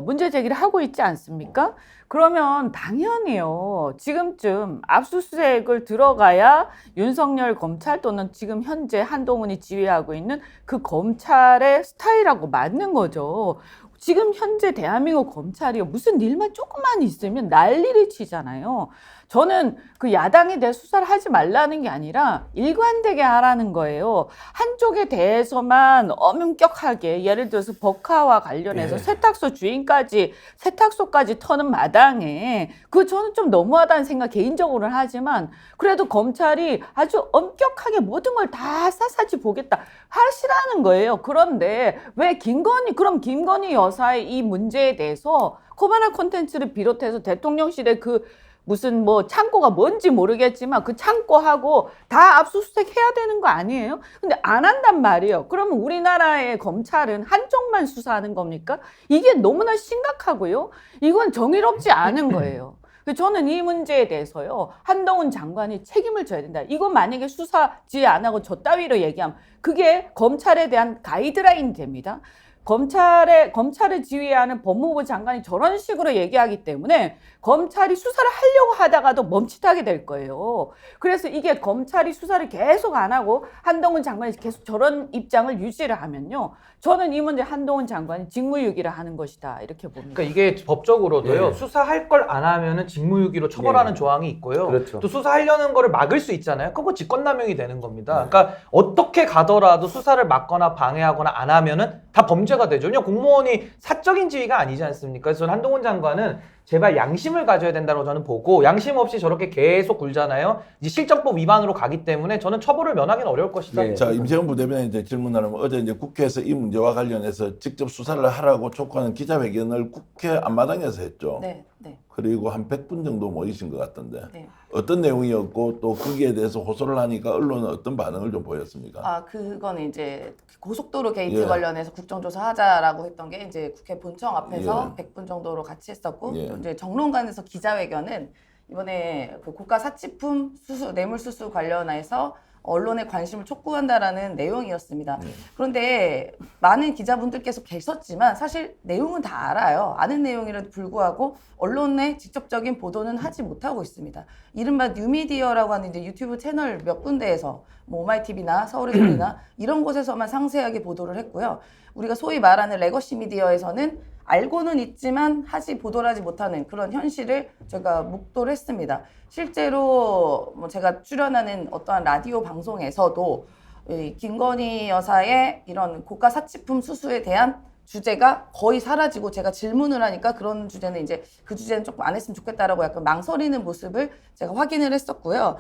문제 제기를 하고 있지 않습니까? 그러면 당연히요. 지금쯤 압수수색을 들어가야 윤석열 검찰 또는 지금 현재 한동훈이 지휘하고 있는 그 검찰의 스타일하고 맞는 거죠. 지금 현재 대한민국 검찰이요. 무슨 일만 조금만 있으면 난리를 치잖아요. 저는 그 야당에 대해 수사를 하지 말라는 게 아니라 일관되게 하라는 거예요. 한쪽에 대해서만 엄격하게 예를 들어서 법카와 관련해서 세탁소 주인까지 세탁소까지 터는 마당에 그 저는 좀 너무하다는 생각 개인적으로는 하지만 그래도 검찰이 아주 엄격하게 모든 걸 다 샅샅이 보겠다 하시라는 거예요. 그런데 왜 김건희 여사의 이 문제에 대해서 코바나 콘텐츠를 비롯해서 대통령실의 그 무슨 뭐 창고가 뭔지 모르겠지만 그 창고하고 다 압수수색 해야 되는 거 아니에요? 근데 안 한단 말이에요. 그러면 우리나라의 검찰은 한쪽만 수사하는 겁니까? 이게 너무나 심각하고요. 이건 정의롭지 않은 거예요. 그래서 저는 이 문제에 대해서요, 한동훈 장관이 책임을 져야 된다. 이건 만약에 수사 지휘 안 하고 저 따위로 얘기하면 그게 검찰에 대한 가이드라인이 됩니다. 검찰을 지휘하는 법무부 장관이 저런 식으로 얘기하기 때문에 검찰이 수사를 하려고 하다가도 멈칫하게 될 거예요. 그래서 이게 검찰이 수사를 계속 안 하고 한동훈 장관이 계속 저런 입장을 유지를 하면요, 저는 이 문제 한동훈 장관이 직무유기를 하는 것이다 이렇게 봅니다. 그러니까 이게 법적으로도요, 예. 수사할 걸 안 하면은 직무유기로 처벌하는 예. 조항이 있고요. 그렇죠. 또 수사하려는 거를 막을 수 있잖아요. 그거 직권남용이 되는 겁니다. 그러니까 어떻게 가더라도 수사를 막거나 방해하거나 안 하면은 다 범죄가 되죠. 그냥 공무원이 사적인 지위가 아니지 않습니까? 그래서 저는 한동훈 장관은 제발 양심을 가져야 된다고 저는 보고, 양심 없이 저렇게 계속 굴잖아요. 이제 실정법 위반으로 가기 때문에 저는 처벌을 면하기는 어려울 것이다. 예. 자, 임재원 부대변인 이제 질문하면 어제 이제 국회에서 이 문제와 관련해서 직접 수사를 하라고 촉구하는 기자회견을 국회 앞마당에서 했죠. 네, 네. 그리고 한 100분 정도 모이신 것 같던데 네. 어떤 내용이었고 또 거기에 대해서 호소를 하니까 언론은 어떤 반응을 좀 보였습니까? 아, 그건 이제 고속도로 게이트 예. 관련해서 국정조사 하자라고 했던 게 이제 국회 본청 앞에서 예. 100분 정도로 같이 했었고, 예. 또 이제 정론관에서 기자회견은 이번에 그 고가 사치품 수수, 뇌물수수 관련해서 언론의 관심을 촉구한다라는 내용이었습니다. 그런데 많은 기자분들께서 계셨지만 사실 내용은 다 알아요. 아는 내용이라도 불구하고 언론의 직접적인 보도는 하지 못하고 있습니다. 이른바 뉴미디어라고 하는 이제 유튜브 채널 몇 군데에서 뭐 오마이TV나 서울의 소리나 이런 곳에서만 상세하게 보도를 했고요. 우리가 소위 말하는 레거시 미디어에서는 알고는 있지만 보도를 하지 못하는 그런 현실을 제가 묵도를 했습니다. 실제로 뭐 제가 출연하는 어떠한 라디오 방송에서도 이 김건희 여사의 이런 고가 사치품 수수에 대한 주제가 거의 사라지고, 제가 질문을 하니까 그런 주제는 이제 그 주제는 조금 안 했으면 좋겠다라고 약간 망설이는 모습을 제가 확인을 했었고요.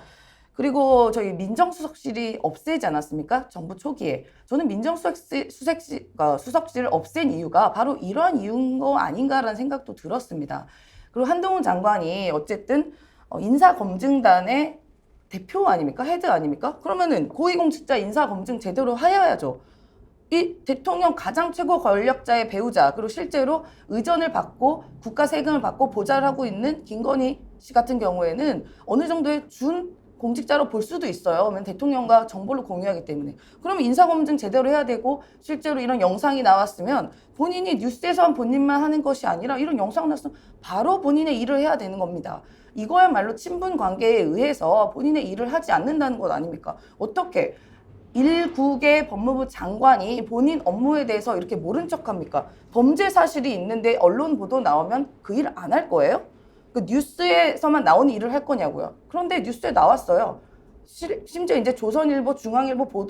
그리고 저희 민정수석실이 없애지 않았습니까? 정부 초기에. 저는 민정수석실을 없앤 이유가 바로 이러한 이유인 거 아닌가라는 생각도 들었습니다. 그리고 한동훈 장관이 어쨌든 인사검증단의 대표 아닙니까? 헤드 아닙니까? 그러면은 고위공직자 인사검증 제대로 하여야죠. 이 대통령 가장 최고 권력자의 배우자, 그리고 실제로 의전을 받고 국가 세금을 받고 보좌를 하고 있는 김건희 씨 같은 경우에는 어느 정도의 준 공직자로 볼 수도 있어요. 왜냐면 대통령과 정보를 공유하기 때문에. 그러면 인사검증 제대로 해야 되고, 실제로 이런 영상이 나왔으면 본인이 뉴스에서만 본인만 하는 것이 아니라 이런 영상 나왔으면 바로 본인의 일을 해야 되는 겁니다. 이거야말로 친분 관계에 의해서 본인의 일을 하지 않는다는 것 아닙니까? 어떻게 일국의 법무부 장관이 본인 업무에 대해서 이렇게 모른 척합니까? 범죄 사실이 있는데 언론 보도 나오면 그 일 안 할 거예요? 그 뉴스에서만 나오는 일을 할 거냐고요. 그런데 뉴스에 나왔어요. 심지어 이제 조선일보, 중앙일보,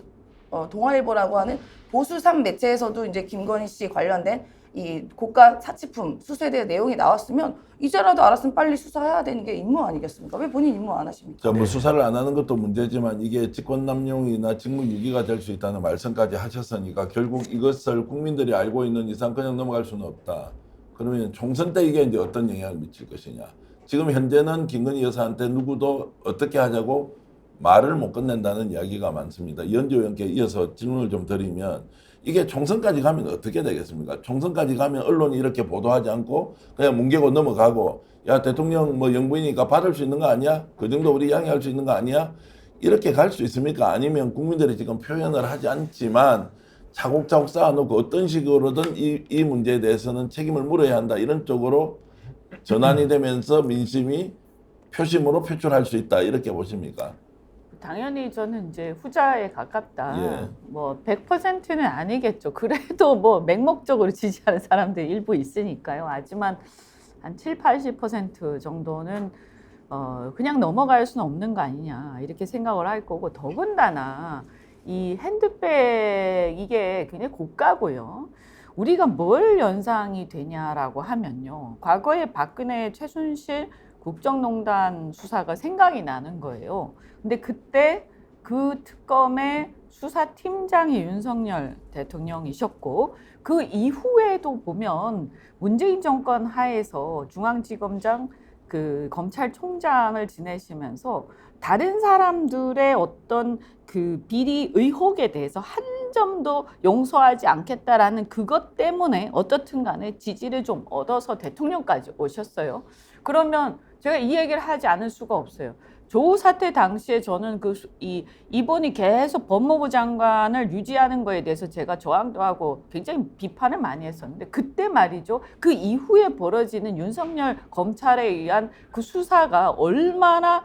동아일보라고 하는 보수산 매체에서도 이제 김건희 씨 관련된 이 고가 사치품 수수에 대한 내용이 나왔으면 이제라도 알았으면 빨리 수사해야 되는 게 임무 아니겠습니까? 왜 본인 임무 안 하십니까? 자, 뭐 수사를 안 하는 것도 문제지만 이게 직권남용이나 직무유기가 될 수 있다는 말씀까지 하셨으니까 결국 이것을 국민들이 알고 있는 이상 그냥 넘어갈 수는 없다. 그러면 총선 때 이게 이제 어떤 영향을 미칠 것이냐. 지금 현재는 김건희 여사한테 누구도 어떻게 하자고 말을 못 끝낸다는 이야기가 많습니다. 이현주 의원께 이어서 질문을 좀 드리면 이게 총선까지 가면 어떻게 되겠습니까? 총선까지 가면 언론이 이렇게 보도하지 않고 그냥 뭉개고 넘어가고, 야 대통령 뭐 영부인이니까 받을 수 있는 거 아니야? 그 정도 우리 양해할 수 있는 거 아니야? 이렇게 갈 수 있습니까? 아니면 국민들이 지금 표현을 하지 않지만 차곡차곡 쌓아놓고 어떤 식으로든 이 문제에 대해서는 책임을 물어야 한다, 이런 쪽으로 전환이 되면서 민심이 표심으로 표출할 수 있다, 이렇게 보십니까? 당연히 저는 이제 후자에 가깝다. 예. 뭐 100%는 아니겠죠. 그래도 뭐 맹목적으로 지지하는 사람들이 일부 있으니까요. 하지만 한 7, 80% 정도는 그냥 넘어갈 수는 없는 거 아니냐 이렇게 생각을 할 거고, 더군다나 이 핸드백 이게 굉장히 고가고요. 우리가 뭘 연상이 되냐라고 하면요, 과거에 박근혜 최순실 국정농단 수사가 생각이 나는 거예요. 근데 그때 그 특검의 수사팀장이 윤석열 대통령이셨고, 그 이후에도 보면 문재인 정권 하에서 중앙지검장 그 검찰총장을 지내시면서 다른 사람들의 어떤 그 비리 의혹에 대해서 한 점도 용서하지 않겠다라는 그것 때문에 어떻든 간에 지지를 좀 얻어서 대통령까지 오셨어요. 그러면 제가 이 얘기를 하지 않을 수가 없어요. 조우 사태 당시에 저는 이분이 계속 법무부 장관을 유지하는 거에 대해서 제가 저항도 하고 굉장히 비판을 많이 했었는데 그때 말이죠. 그 이후에 벌어지는 윤석열 검찰에 의한 그 수사가 얼마나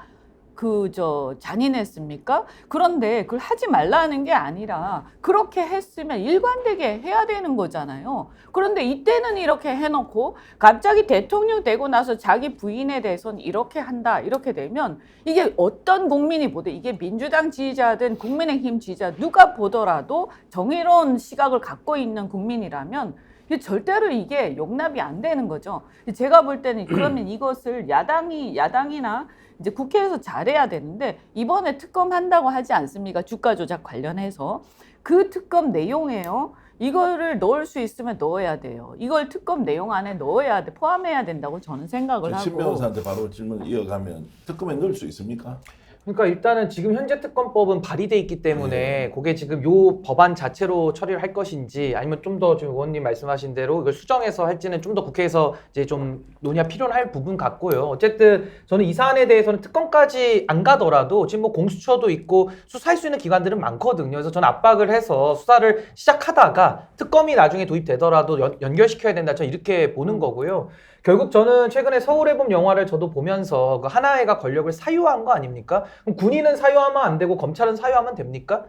잔인했습니까? 그런데 그걸 하지 말라는 게 아니라 그렇게 했으면 일관되게 해야 되는 거잖아요. 그런데 이때는 이렇게 해놓고 갑자기 대통령 되고 나서 자기 부인에 대해서는 이렇게 한다 이렇게 되면 이게 어떤 국민이 보든 이게 민주당 지지자든 국민의힘 지지자 누가 보더라도 정의로운 시각을 갖고 있는 국민이라면 절대로 이게 용납이 안 되는 거죠. 제가 볼 때는 그러면 이것을 야당이나 이제 국회에서 잘해야 되는데 이번에 특검 한다고 하지 않습니까? 주가 조작 관련해서 그 특검 내용에요. 이거를 넣을 수 있으면 넣어야 돼요. 이걸 특검 내용 안에 넣어야 돼, 포함해야 된다고 저는 생각을 하고. 신 변호사한테 바로 질문 이어가면 특검에 넣을 수 있습니까? 그러니까 일단은 지금 현재 특검법은 발의돼 있기 때문에 그게 지금 요 법안 자체로 처리를 할 것인지 아니면 좀 더 지금 의원님 말씀하신 대로 이걸 수정해서 할지는 좀 더 국회에서 이제 좀 논의가 필요할 부분 같고요. 어쨌든 저는 이 사안에 대해서는 특검까지 안 가더라도 지금 뭐 공수처도 있고 수사할 수 있는 기관들은 많거든요. 그래서 저는 압박을 해서 수사를 시작하다가 특검이 나중에 도입되더라도 연결시켜야 된다. 저는 이렇게 보는 거고요. 결국 저는 최근에 서울의 봄 영화를 저도 보면서 그 하나회가 권력을 사유한 거 아닙니까? 그럼 군인은 사유하면 안 되고 검찰은 사유하면 됩니까?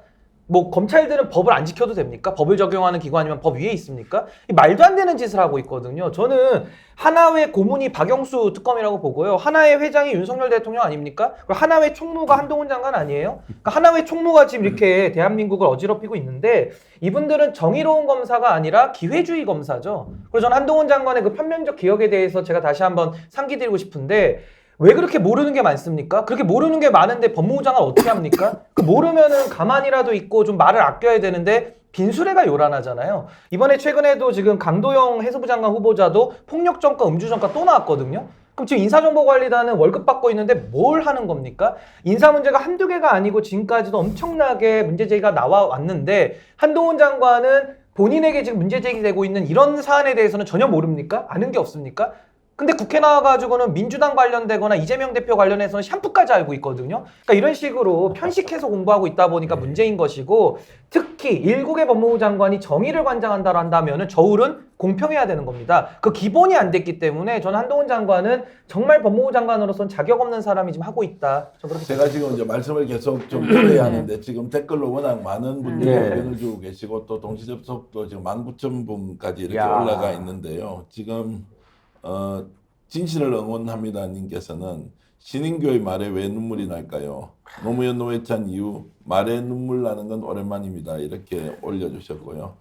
뭐 검찰들은 법을 안 지켜도 됩니까? 법을 적용하는 기관이면 법 위에 있습니까? 말도 안 되는 짓을 하고 있거든요. 저는 하나회 고문이 박영수 특검이라고 보고요. 하나회 회장이 윤석열 대통령 아닙니까? 그리고 하나회 총무가 한동훈 장관 아니에요? 그러니까 하나회 총무가 지금 이렇게 대한민국을 어지럽히고 있는데 이분들은 정의로운 검사가 아니라 기회주의 검사죠. 그래서 저는 한동훈 장관의 그 편면적 기억에 대해서 제가 다시 한번 상기드리고 싶은데 왜 그렇게 모르는 게 많습니까? 그렇게 모르는 게 많은데 법무부 장관 어떻게 합니까? 그 모르면은 가만히라도 있고 좀 말을 아껴야 되는데 빈수레가 요란하잖아요. 이번에 최근에도 지금 강도영 해수부 장관 후보자도 폭력전과 음주전과 또 나왔거든요. 그럼 지금 인사정보관리단은 월급 받고 있는데 뭘 하는 겁니까? 인사 문제가 한두 개가 아니고 지금까지도 엄청나게 문제 제기가 나와왔는데 한동훈 장관은 본인에게 지금 문제 제기되고 있는 이런 사안에 대해서는 전혀 모릅니까? 아는 게 없습니까? 근데 국회 나와가지고는 민주당 관련되거나 이재명 대표 관련해서는 샴푸까지 알고 있거든요. 그러니까 이런 식으로 편식해서 공부하고 있다 보니까 문제인 것이고 특히 일국의 법무부 장관이 정의를 관장한다고 한다면은 저울은 공평해야 되는 겁니다. 그 기본이 안 됐기 때문에 저는 한동훈 장관은 정말 법무부 장관으로서는 자격 없는 사람이 지금 하고 있다. 제가 지금 이제 말씀을 계속 좀 드려야 하는데 지금 댓글로 워낙 많은 분들이 의견을 주고 계시고 또 동시 접속도 지금 19,000분까지 이렇게 올라가 있는데요. 지금 진실을 응원합니다 님께서는 신인교의 말에 왜 눈물이 날까요? 노무현 노회찬 이후 말에 눈물 나는 건 오랜만입니다. 이렇게 올려주셨고요.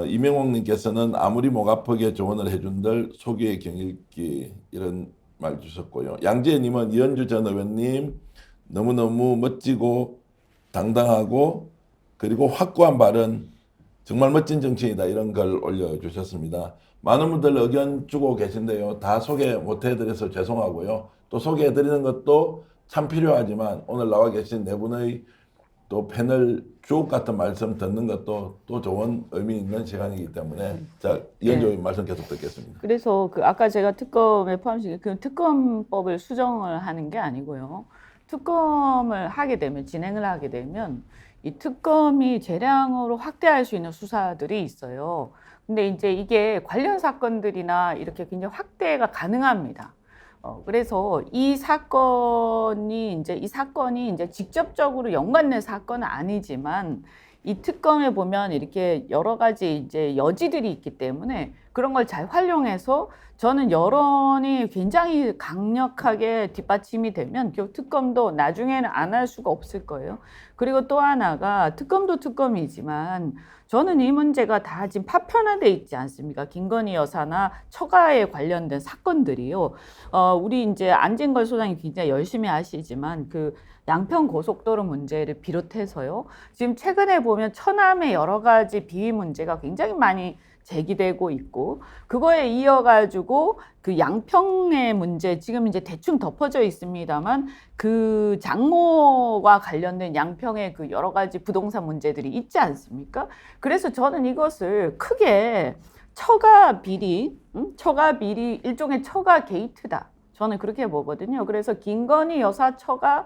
이명옥 님께서는 아무리 목 아프게 조언을 해준들 소기의 경읽기 이런 말 주셨고요. 양지혜 님은 이현주 전 의원님 너무너무 멋지고 당당하고 그리고 확고한 발언 정말 멋진 정치인이다 이런 걸 올려주셨습니다. 많은 분들 의견 주고 계신데요. 다 소개 못 해드려서 죄송하고요. 또 소개해드리는 것도 참 필요하지만 오늘 나와 계신 네 분의 또 패널 주옥 같은 말씀 듣는 것도 또 좋은 의미 있는 시간이기 때문에 자 이현주 말씀 계속 듣겠습니다. 그래서 아까 제가 특검에 포함시킨 그 특검법을 수정을 하는 게 아니고요. 특검을 하게 되면 진행을 하게 되면 이 특검이 재량으로 확대할 수 있는 수사들이 있어요. 근데 이제 이게 관련 사건들이나 이렇게 굉장히 확대가 가능합니다. 그래서 이 사건이 이제 직접적으로 연관된 사건은 아니지만 이 특검에 보면 이렇게 여러 가지 이제 여지들이 있기 때문에 그런 걸 잘 활용해서 저는 여론이 굉장히 강력하게 뒷받침이 되면 특검도 나중에는 안 할 수가 없을 거예요. 그리고 또 하나가 특검도 특검이지만 저는 이 문제가 다 지금 파편화돼 있지 않습니까? 김건희 여사나 처가에 관련된 사건들이요. 우리 이제 안진걸 소장이 굉장히 열심히 하시지만 그 양평 고속도로 문제를 비롯해서요. 지금 최근에 보면 처남의 여러 가지 비위 문제가 굉장히 많이 제기되고 있고 그거에 이어가지고 그 양평의 문제 지금 이제 대충 덮어져 있습니다만 그 장모와 관련된 양평의 그 여러 가지 부동산 문제들이 있지 않습니까? 그래서 저는 이것을 크게 처가 비리 일종의 처가 게이트다. 저는 그렇게 보거든요. 그래서 김건희 여사와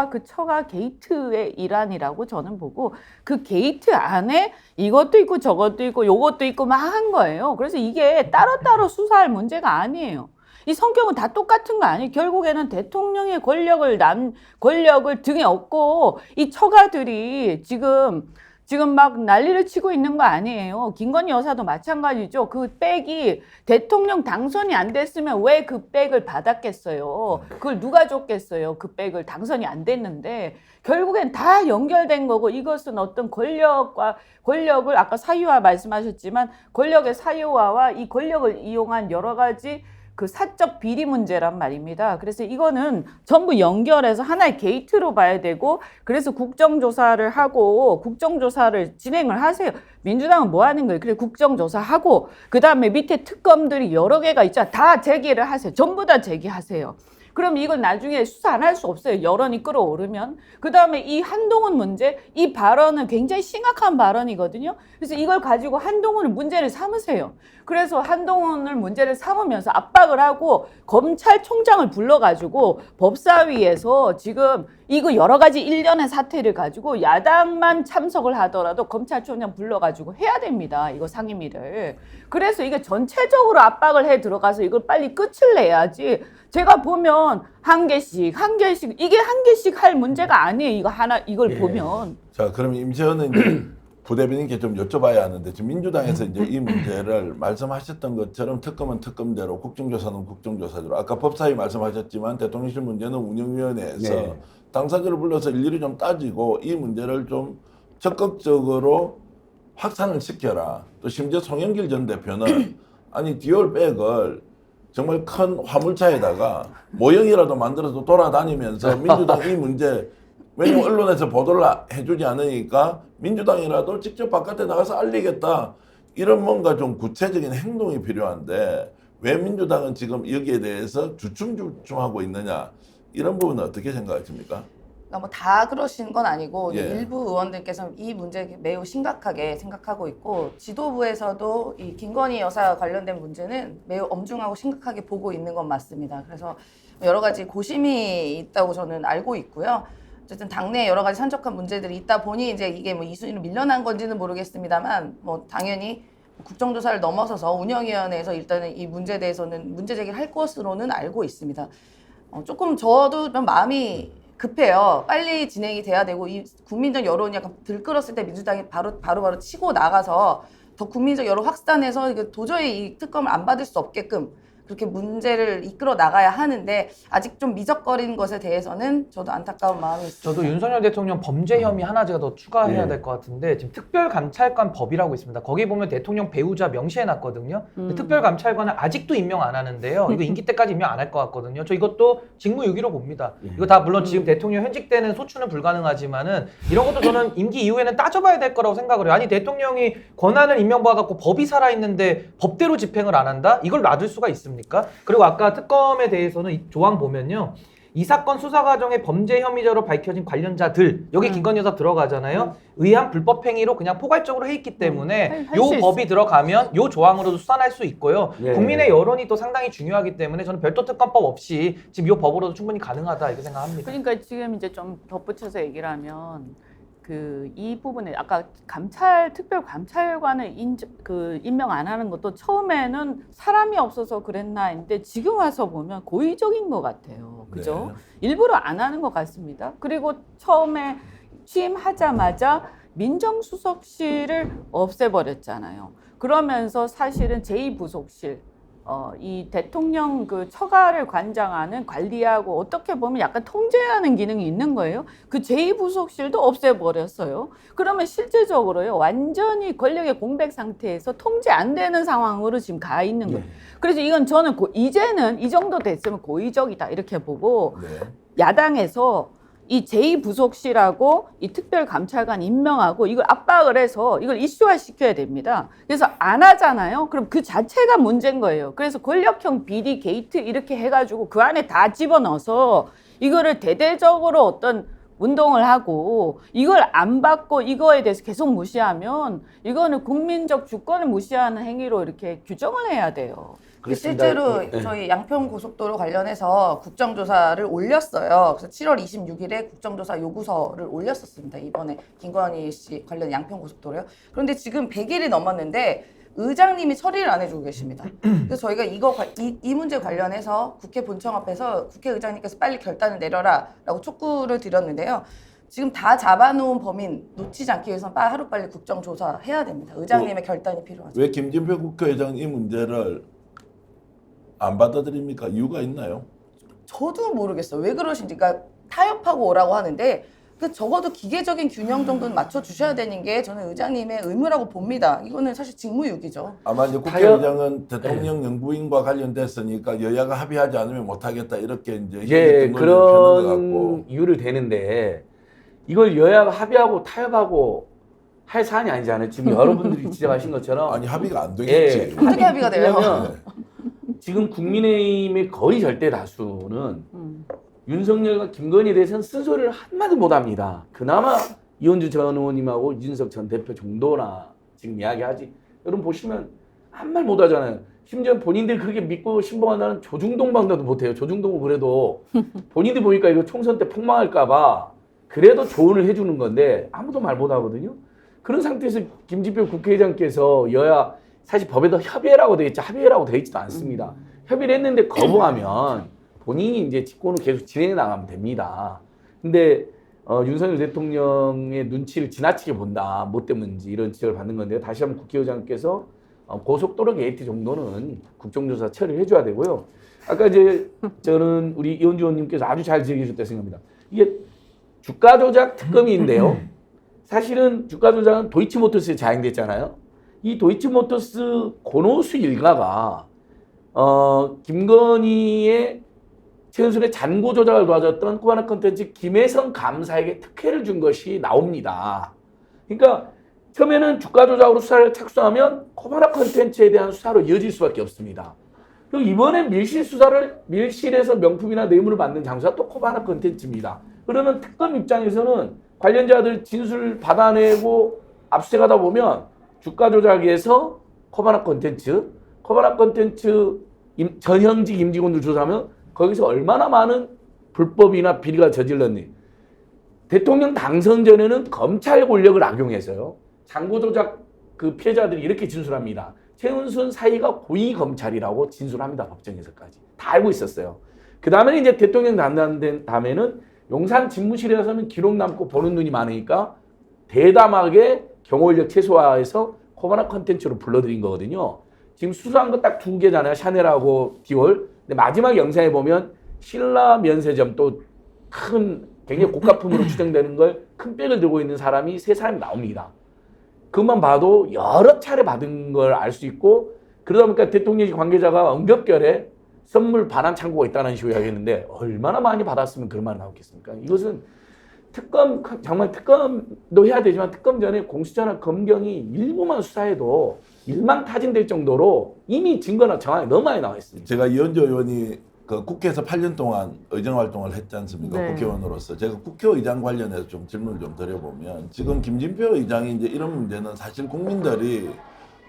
그 처가 게이트의 일환이라고 저는 보고, 그 게이트 안에 이것도 있고 저것도 있고 요것도 있고 막 한 거예요. 그래서 이게 따로따로 수사할 문제가 아니에요. 이 성격은 다 똑같은 거 아니에요. 결국에는 대통령의 권력을 등에 업고 이 처가들이 지금 막 난리를 치고 있는 거 아니에요. 김건희 여사도 마찬가지죠. 그 백이 대통령 당선이 안 됐으면 왜 그 백을 받았겠어요. 그걸 누가 줬겠어요. 그 백을 당선이 안 됐는데 결국엔 다 연결된 거고, 이것은 어떤 권력을 아까 사유화 말씀하셨지만 권력의 사유화와 이 권력을 이용한 여러 가지 그 사적 비리 문제란 말입니다. 그래서 이거는 전부 연결해서 하나의 게이트로 봐야 되고, 그래서 국정조사를 하고 국정조사를 진행을 하세요. 민주당은 뭐 하는 거예요? 그래, 국정조사하고 그 다음에 밑에 특검들이 여러 개가 있잖아. 다 제기를 하세요. 전부 다 제기하세요. 그럼 이건 나중에 수사 안 할 수 없어요. 여론이 끌어오르면. 그 다음에 이 한동훈 문제, 이 발언은 굉장히 심각한 발언이거든요. 그래서 이걸 가지고 한동훈을 문제를 삼으세요. 그래서 한동훈을 문제를 삼으면서 압박을 하고 검찰총장을 불러가지고 법사위에서 지금 이거 여러 가지 일련의 사태를 가지고 야당만 참석을 하더라도 검찰총장 불러가지고 해야 됩니다. 이거 상임위를. 그래서 이게 전체적으로 압박을 해 들어가서 이걸 빨리 끝을 내야지. 제가 보면 한 개씩 이게 한 개씩 할 문제가 아니에요. 이걸 보면. 자, 그럼 임시현은 이제 부대변인께 좀 여쭤봐야 하는데, 지금 민주당에서 이제 이 문제를 말씀하셨던 것처럼 특검은 특검대로, 국정조사는 국정조사대로, 아까 법사위 말씀하셨지만 대통령실 문제는 운영위원회에서 당사자를 불러서 일일이 좀 따지고 이 문제를 좀 적극적으로 확산을 시켜라. 또 심지어 송영길 전 대표는 아니 디올백을 정말 큰 화물차에다가 모형이라도 만들어서 돌아다니면서 민주당 이 문제, 왜냐면 언론에서 보도를 해주지 않으니까 민주당이라도 직접 바깥에 나가서 알리겠다, 이런 뭔가 좀 구체적인 행동이 필요한데 왜 민주당은 지금 여기에 대해서 주춤주춤하고 있느냐, 이런 부분은 어떻게 생각하십니까? 그러니까 뭐 다 그러신 건 아니고 예. 일부 의원들께서는 이 문제 매우 심각하게 생각하고 있고, 지도부에서도 이 김건희 여사 관련된 문제는 매우 엄중하고 심각하게 보고 있는 건 맞습니다. 그래서 여러 가지 고심이 있다고 저는 알고 있고요. 어쨌든 당내에 여러 가지 산적한 문제들이 있다 보니 이제 이게 뭐 이순위로 밀려난 건지는 모르겠습니다만, 뭐 당연히 국정조사를 넘어서서 운영위원회에서 일단은 이 문제에 대해서는 문제 제기를 할 것으로는 알고 있습니다. 조금 저도 좀 마음이 급해요. 빨리 진행이 돼야 되고, 이 국민적 여론이 약간 들끓었을 때 민주당이 바로 치고 나가서 더 국민적 여론 확산해서 이게 도저히 이 특검을 안 받을 수 없게끔 그렇게 문제를 이끌어 나가야 하는데, 아직 좀 미적거리는 것에 대해서는 저도 안타까운 마음이 있습니다. 저도 윤석열 대통령 범죄 혐의 하나 제가 더 추가해야 될 것 같은데, 지금 특별감찰관 법이라고 있습니다. 거기 보면 대통령 배우자 명시해놨거든요. 근데 특별감찰관을 아직도 임명 안 하는데요. 이거 임기 때까지 임명 안 할 것 같거든요. 저 이것도 직무유기로 봅니다. 이거 다 물론 지금 대통령 현직 때는 소추는 불가능하지만은 이런 것도 저는 임기 이후에는 따져봐야 될 거라고 생각을 해요. 아니 대통령이 권한을 임명받아갖고 법이 살아있는데 법대로 집행을 안 한다? 이걸 놔둘 수가 있습니까? 그리고 아까 특검에 대해서는 이 조항 보면요, 이 사건 수사 과정에 범죄 혐의자로 밝혀진 관련자들, 여기 김건희 여사 들어가잖아요. 의한 불법 행위로 그냥 포괄적으로 해있기 때문에 요 법이 들어가면 요 조항으로도 수사할 수 있고요. 국민의 여론이 또 상당히 중요하기 때문에 저는 별도 특검법 없이 지금 요 법으로도 충분히 가능하다 이렇게 생각합니다. 그러니까 지금 이제 좀 덧붙여서 얘기를 하면, 이 부분에 아까 특별감찰관을 임명 안 하는 것도 처음에는 사람이 없어서 그랬나 했는데 지금 와서 보면 고의적인 것 같아요. 그죠? 일부러 안 하는 것 같습니다. 그리고 처음에 취임하자마자 민정수석실을 없애버렸잖아요. 그러면서 사실은 제2부속실, 이 대통령 그 처가를 관리하고 어떻게 보면 약간 통제하는 기능이 있는 거예요. 그 제2부속실도 없애버렸어요. 그러면 실질적으로요, 완전히 권력의 공백 상태에서 통제 안 되는 상황으로 지금 가 있는 거예요. 그래서 이건 저는 이제는 이 정도 됐으면 고의적이다 이렇게 보고, 야당에서 이 제2부속실하고 이 특별감찰관 임명하고 이걸 압박을 해서 이걸 이슈화 시켜야 됩니다. 그래서 안 하잖아요. 그럼 그 자체가 문제인 거예요. 그래서 권력형 비리 게이트 이렇게 해가지고 그 안에 다 집어넣어서 이거를 대대적으로 어떤 운동을 하고 이걸 안 받고 이거에 대해서 계속 무시하면 이거는 국민적 주권을 무시하는 행위로 이렇게 규정을 해야 돼요. 그렇습니다. 실제로 네. 저희 양평고속도로 관련해서 국정조사를 올렸어요. 그래서 7월 26일에 국정조사 요구서를 올렸었습니다. 이번에 김건희 씨 관련 양평고속도로요. 그런데 지금 100일이 넘었는데 의장님이 처리를 안 해주고 계십니다. 그래서 저희가 이 문제 관련해서 국회 본청 앞에서 국회의장님께서 빨리 결단을 내려라라고 촉구를 드렸는데요. 지금 다 잡아놓은 범인 놓치지 않기 위해서는 하루빨리 국정조사해야 됩니다. 의장님의 결단이 필요하죠. 왜 김진표 국회의장 이 문제를 안 받아들입니까? 이유가 있나요? 저도 모르겠어요. 왜 그러신지. 그러니까 타협하고 오라고 하는데 적어도 기계적인 균형 정도는 맞춰주셔야 되는 게 저는 의장님의 의무라고 봅니다. 이거는 사실 직무유기죠. 아마 이제 국회의장은 대통령 영부인과 관련됐으니까 여야가 합의하지 않으면 못하겠다 이렇게 이제 그런 이유를 대는데 이걸 여야가 합의하고 타협하고 할 사안이 아니잖아요. 지금 여러분들이 지적하신 것처럼 아니 합의가 안 되겠지. 어떻게 합의가 돼요? 왜냐면 지금 국민의힘의 거의 절대 다수는 윤석열과 김건희에 대해서는 쓴소리를 한마디 못합니다. 그나마 이현주 전 의원님하고 이준석 전 대표 정도나 지금 이야기하지. 여러분 보시면 한 말 못하잖아요. 심지어 본인들 그렇게 믿고 신봉한다는 조중동 방도도 못해요. 조중동은 그래도 본인들 보니까 이거 총선 때 폭망할까 봐 그래도 조언을 해주는 건데 아무도 말 못하거든요. 그런 상태에서 김진표 국회의장께서 여야 사실 법에도 협의회라고 되어 있지 합의회라고 되어 있지도 않습니다. 협의를 했는데 거부하면 본인이 이제 직권을 계속 진행해 나가면 됩니다. 근데 윤석열 대통령의 눈치를 지나치게 본다. 뭐 때문인지 이런 지적을 받는 건데요. 다시 한번 국회의장께서 고속도로 게이트 정도는 국정조사 처리를 해줘야 되고요. 아까 이제 저는 우리 이현주 의원님께서 아주 잘 지적해 주셨다고 생각합니다. 이게 주가 조작 특검인데요. 사실은 주가 조작은 도이치모터스에 자행됐잖아요. 이 도이치모터스 고노수 일가가 김건희의 최은순의 잔고 조작을 도와줬던 코바나 컨텐츠 김혜성 감사에게 특혜를 준 것이 나옵니다. 그러니까 처음에는 주가 조작으로 수사를 착수하면 코바나 컨텐츠에 대한 수사로 이어질 수밖에 없습니다. 그리고 이번에 밀실에서 명품이나 뇌물을 받는 장소가 또 코바나 컨텐츠입니다. 그러면 특검 입장에서는 관련자들 진술 받아내고 압수하다 보면 주가 조작에서 코바나 컨텐츠 전형직 임직원들 조사하면 거기서 얼마나 많은 불법이나 비리가 저질렀니. 대통령 당선 전에는 검찰 권력을 악용해서요. 잔고 조작 그 피해자들이 이렇게 진술합니다. 최은순 사이가 고위 검찰이라고 진술합니다. 법정에서까지. 다 알고 있었어요. 그 다음에 이제 대통령 당선된 다음에는 용산 집무실에서는 기록 남고 보는 눈이 많으니까 대담하게 경호인력 최소화해서 코바나 컨텐츠로 불러들인 거거든요. 지금 수사한 거 딱 2개잖아요. 샤넬하고 디올. 근데 마지막 영상에 보면 신라 면세점 또 큰 굉장히 고가품으로 추정되는 걸 큰 백을 들고 있는 사람이 3사람이 나옵니다. 그것만 봐도 여러 차례 받은 걸 알 수 있고 그러다 보니까 대통령 관계자가 엉겹결에 선물 반환 창고가 있다는 식으로 이야기했는데 얼마나 많이 받았으면 그런 말이 나오겠습니까? 이것은 정말 특검도 해야 되지만 특검 전에 공수처나 검경이 일부만 수사해도 일망타진될 정도로 이미 증거나 정황이 너무 많이 나와 있습니다. 제가 이현주 의원이 그 국회에서 8년 동안 의정 활동을 했지 않습니까? 네. 국회의원으로서 제가 국회의장 관련해서 좀 질문을 좀 드려보면 지금 김진표 의장이 이제 이런 문제는 사실 국민들이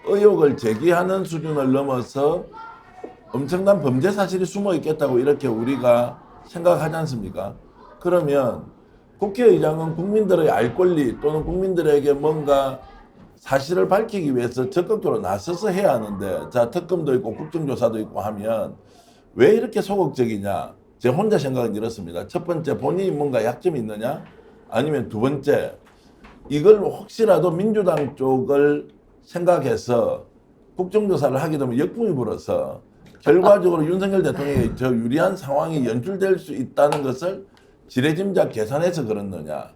의혹을 제기하는 수준을 넘어서 엄청난 범죄 사실이 숨어 있겠다고 이렇게 우리가 생각하지 않습니까? 그러면 국회의장은 국민들의 알 권리 또는 국민들에게 뭔가 사실을 밝히기 위해서 적극적으로 나서서 해야 하는데 자 특검도 있고 국정조사도 있고 하면 왜 이렇게 소극적이냐? 제 혼자 생각은 이렇습니다. 첫 번째 본인이 뭔가 약점이 있느냐? 아니면 두 번째 이걸 혹시라도 민주당 쪽을 생각해서 국정조사를 하게 되면 역풍이 불어서 결과적으로 윤석열 대통령이 저 유리한 상황이 연출될 수 있다는 것을 지레짐작 계산해서 그렇느냐?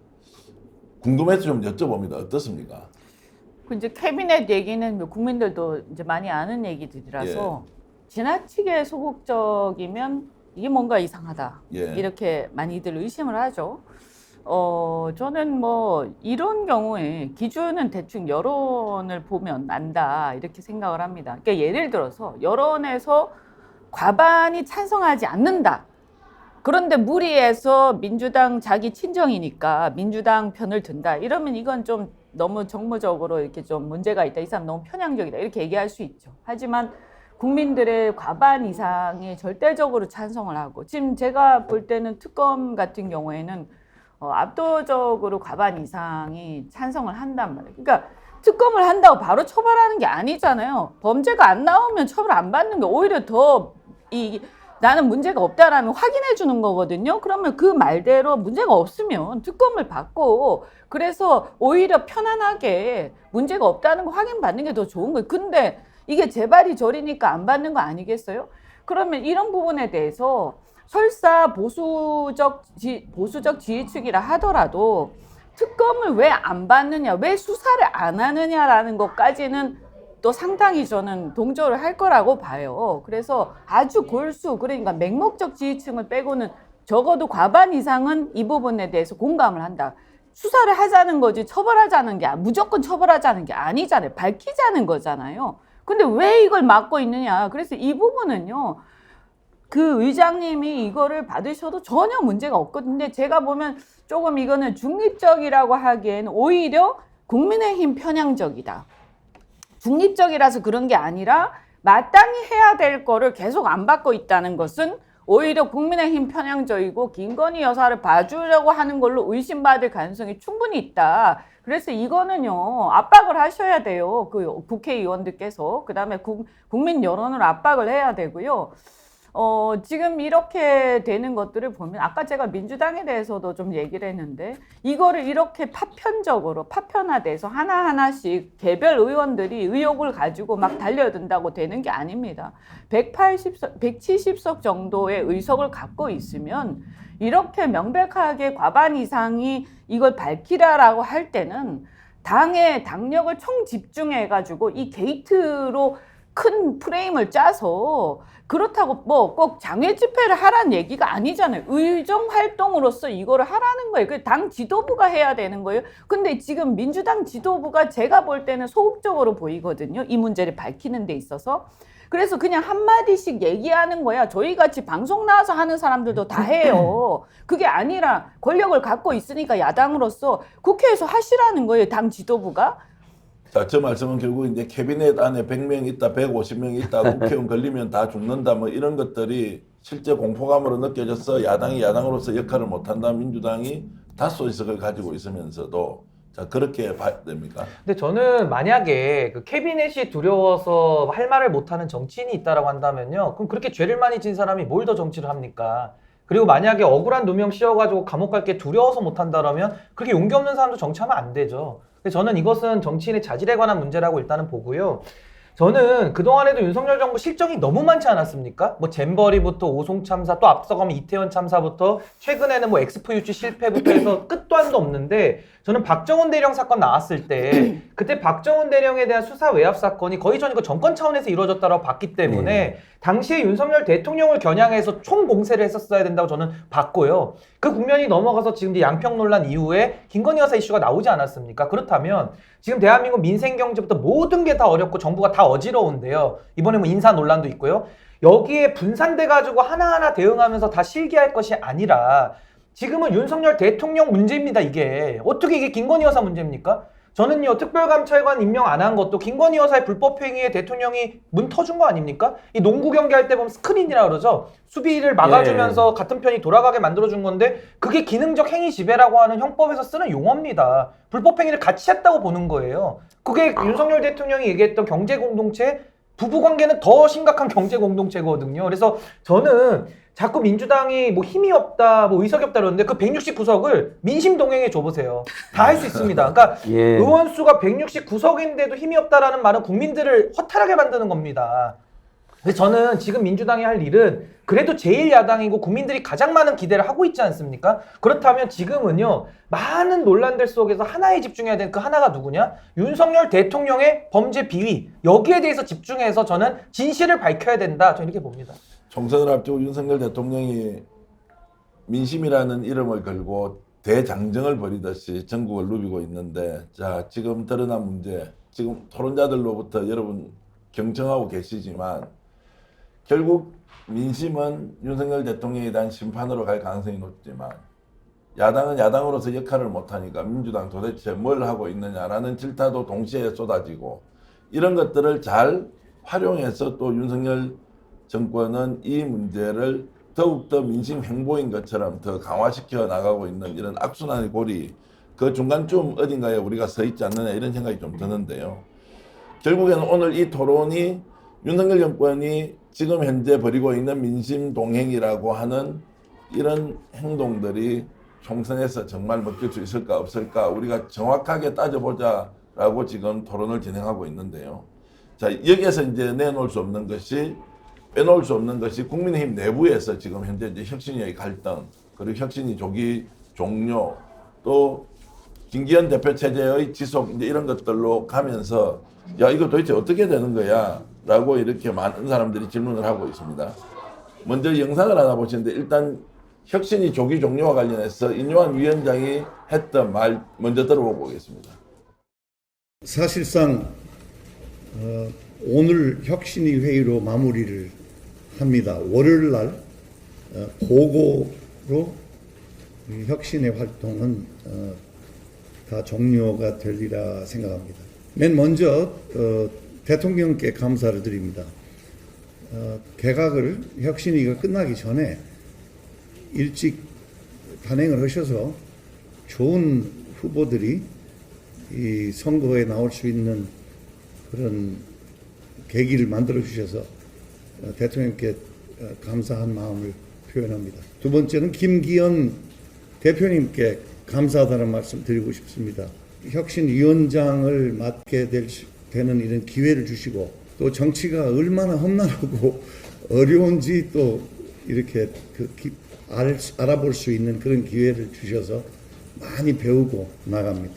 궁금해서 좀 여쭤봅니다. 어떻습니까? 이제 캐비넷 얘기는 국민들도 이제 많이 아는 얘기들이라서 지나치게 소극적이면 이게 뭔가 이상하다. 이렇게 많이들 의심을 하죠. 저는 뭐 이런 경우에 기준은 대충 여론을 보면 난다 이렇게 생각을 합니다. 그러니까 예를 들어서 여론에서 과반이 찬성하지 않는다. 그런데 무리해서 민주당 자기 친정이니까 민주당 편을 든다. 이러면 이건 좀 너무 정무적으로 이렇게 좀 문제가 있다. 이 사람 너무 편향적이다. 이렇게 얘기할 수 있죠. 하지만 국민들의 과반 이상이 절대적으로 찬성을 하고 지금 제가 볼 때는 특검 같은 경우에는 압도적으로 과반 이상이 찬성을 한단 말이에요. 그러니까 특검을 한다고 바로 처벌하는 게 아니잖아요. 범죄가 안 나오면 처벌 안 받는 게 오히려 더 나는 문제가 없다라는 확인해 주는 거거든요. 그러면 그 말대로 문제가 없으면 특검을 받고 그래서 오히려 편안하게 문제가 없다는 거 확인받는 게 더 좋은 거예요. 근데 이게 재발이 저리니까 안 받는 거 아니겠어요? 그러면 이런 부분에 대해서 설사 보수적 지지층이라 하더라도 특검을 왜 안 받느냐, 왜 수사를 안 하느냐라는 것까지는 또 상당히 저는 동조를 할 거라고 봐요. 그래서 아주 골수, 그러니까 맹목적 지지층을 빼고는 적어도 과반 이상은 이 부분에 대해서 공감을 한다. 수사를 하자는 거지 처벌하자는 게 무조건 처벌하자는 게 아니잖아요. 밝히자는 거잖아요. 근데 왜 이걸 막고 있느냐. 그래서 이 부분은요. 그 의장님이 이거를 받으셔도 전혀 문제가 없거든요. 근데 제가 보면 조금 이거는 중립적이라고 하기에는 오히려 국민의힘 편향적이다. 중립적이라서 그런 게 아니라 마땅히 해야 될 거를 계속 안 받고 있다는 것은 오히려 국민의힘 편향적이고 김건희 여사를 봐주려고 하는 걸로 의심받을 가능성이 충분히 있다. 그래서 이거는요, 압박을 하셔야 돼요. 그 국회의원들께서. 그 다음에 국민 여론을 압박을 해야 되고요. 지금 이렇게 되는 것들을 보면 아까 제가 민주당에 대해서도 좀 얘기를 했는데 이거를 이렇게 파편화돼서 하나하나씩 개별 의원들이 의혹을 가지고 막 달려든다고 되는 게 아닙니다. 170석 정도의 의석을 갖고 있으면 이렇게 명백하게 과반 이상이 이걸 밝히라라고 할 때는 당의 당력을 총 집중해가지고 이 게이트로 큰 프레임을 짜서 그렇다고 뭐 꼭 장외 집회를 하라는 얘기가 아니잖아요. 의정 활동으로서 이거를 하라는 거예요. 그 당 지도부가 해야 되는 거예요. 근데 지금 민주당 지도부가 제가 볼 때는 소극적으로 보이거든요. 이 문제를 밝히는 데 있어서. 그래서 그냥 한마디씩 얘기하는 거야. 저희 같이 방송 나와서 하는 사람들도 다 해요. 그게 아니라 권력을 갖고 있으니까 야당으로서 국회에서 하시라는 거예요. 당 지도부가. 자, 저 말씀은 결국 이제 캐비넷 안에 100명 있다, 150명 있다, 국회의원 걸리면 다 죽는다, 뭐 이런 것들이 실제 공포감으로 느껴져서 야당이 야당으로서 역할을 못한다, 민주당이 다수의석을 가지고 있으면서도 자, 그렇게 봐야 됩니까? 근데 저는 만약에 그 캐비넷이 두려워서 할 말을 못하는 정치인이 있다라고 한다면요, 그럼 그렇게 죄를 많이 진 사람이 뭘 더 정치를 합니까? 그리고 만약에 억울한 누명 씌워가지고 감옥 갈 게 두려워서 못한다라면 그렇게 용기 없는 사람도 정치하면 안 되죠. 근데 저는 이것은 정치인의 자질에 관한 문제라고 일단은 보고요. 저는 그동안에도 윤석열 정부 실정이 너무 많지 않았습니까? 뭐 잼버리부터 오송 참사, 또 앞서가면 이태원 참사부터 최근에는 뭐 엑스포 유치 실패부터 해서 끝도 한도 없는데 저는 박정훈 대령 사건 나왔을 때 그때 박정훈 대령에 대한 수사 외압 사건이 거의 저는 이거 정권 차원에서 이루어졌다고 봤기 때문에 당시에 윤석열 대통령을 겨냥해서 총공세를 했었어야 된다고 저는 봤고요. 그 국면이 넘어가서 지금 이제 양평 논란 이후에 김건희 여사 이슈가 나오지 않았습니까? 그렇다면 지금 대한민국 민생 경제부터 모든 게 다 어렵고 정부가 다 어지러운데요. 이번에 뭐 인사 논란도 있고요. 여기에 분산돼 가지고 하나하나 대응하면서 다 실기할 것이 아니라 지금은 윤석열 대통령 문제입니다. 이게 어떻게 이게 김건희 여사 문제입니까? 저는요, 특별감찰관 임명 안 한 것도 김건희 여사의 불법 행위에 대통령이 문 터준 거 아닙니까? 이 농구 경기할 때 보면 스크린이라 그러죠. 수비를 막아주면서 같은 편이 돌아가게 만들어준 건데 그게 기능적 행위 지배라고 하는 형법에서 쓰는 용어입니다. 불법 행위를 같이 했다고 보는 거예요. 그게 윤석열 대통령이 얘기했던 경제 공동체, 부부 관계는 더 심각한 경제 공동체거든요. 그래서 저는 자꾸 민주당이 뭐 힘이 없다, 뭐 의석이 없다 그러는데 그 169석을 민심 동행에 줘보세요. 다 할 수 있습니다. 그러니까 의원 수가 169석인데도 힘이 없다라는 말은 국민들을 허탈하게 만드는 겁니다. 근데 저는 지금 민주당이 할 일은 그래도 제1야당이고 국민들이 가장 많은 기대를 하고 있지 않습니까? 그렇다면 지금은요, 많은 논란들 속에서 하나에 집중해야 되는 그 하나가 누구냐? 윤석열 대통령의 범죄 비위, 여기에 대해서 집중해서 저는 진실을 밝혀야 된다, 저는 이렇게 봅니다. 총선을 앞두고 윤석열 대통령이 민심이라는 이름을 걸고 대장정을 벌이듯이 전국을 누비고 있는데, 자, 지금 드러난 문제, 지금 토론자들로부터 여러분 경청하고 계시지만 결국 민심은 윤석열 대통령에 대한 심판으로 갈 가능성이 높지만 야당은 야당으로서 역할을 못하니까 민주당 도대체 뭘 하고 있느냐라는 질타도 동시에 쏟아지고 이런 것들을 잘 활용해서 또 윤석열 정권은 이 문제를 더욱더 민심 행보인 것처럼 더 강화시켜 나가고 있는 이런 악순환의 고리 그 중간쯤 어딘가에 우리가 서 있지 않느냐 이런 생각이 좀 드는데요. 결국에는 오늘 이 토론이 윤석열 정권이 지금 현재 벌이고 있는 민심 동행이라고 하는 이런 행동들이 총선에서 정말 먹힐 수 있을까 없을까 우리가 정확하게 따져보자라고 지금 토론을 진행하고 있는데요. 자, 여기에서 이제 빼놓을 수 없는 것이 국민의힘 내부에서 지금 현재 이제 혁신위의 갈등 그리고 혁신위 조기 종료 또 김기현 대표 체제의 지속 이제 이런 것들로 가면서 야 이거 도대체 어떻게 되는 거야 라고 이렇게 많은 사람들이 질문을 하고 있습니다. 먼저 영상을 하나 보시는데 일단 혁신이 조기 종료와 관련해서 인요한 위원장이 했던 말 먼저 들어보고 오겠습니다. 사실상 오늘 혁신위 회의로 마무리를 합니다. 월요일 날 고고로 혁신의 활동은 다 종료가 되리라 생각합니다. 맨 먼저 대통령께 감사를 드립니다. 개각을 혁신위가 끝나기 전에 일찍 단행을 하셔서 좋은 후보들이 이 선거에 나올 수 있는 그런 계기를 만들어 주셔서 대통령께 감사한 마음을 표현합니다. 두 번째는 김기현 대표님께 감사하다는 말씀 드리고 싶습니다. 혁신위원장을 맡게 되는 이런 기회를 주시고 또 정치가 얼마나 험난하고 어려운지 또 이렇게 알아볼 수 있는 그런 기회를 주셔서 많이 배우고 나갑니다.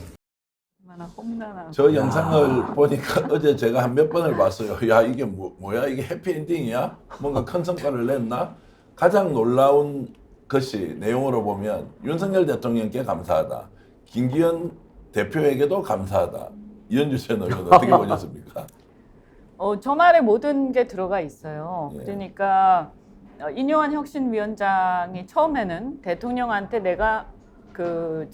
얼마나 험난하고. 저 영상을 보니까 어제 제가 한 몇 번을 봤어요. 야 이게 뭐야 이게 해피엔딩이야? 뭔가 큰 성과를 냈나? 가장 놀라운 것이 내용으로 보면 윤석열 대통령께 감사하다. 김기현 대표에게도 감사하다. 이현주 전 의원 어떻게 보셨습니까? 저 말에 모든 게 들어가 있어요. 예. 그러니까 인요한 혁신위원장이 처음에는 대통령한테 내가 그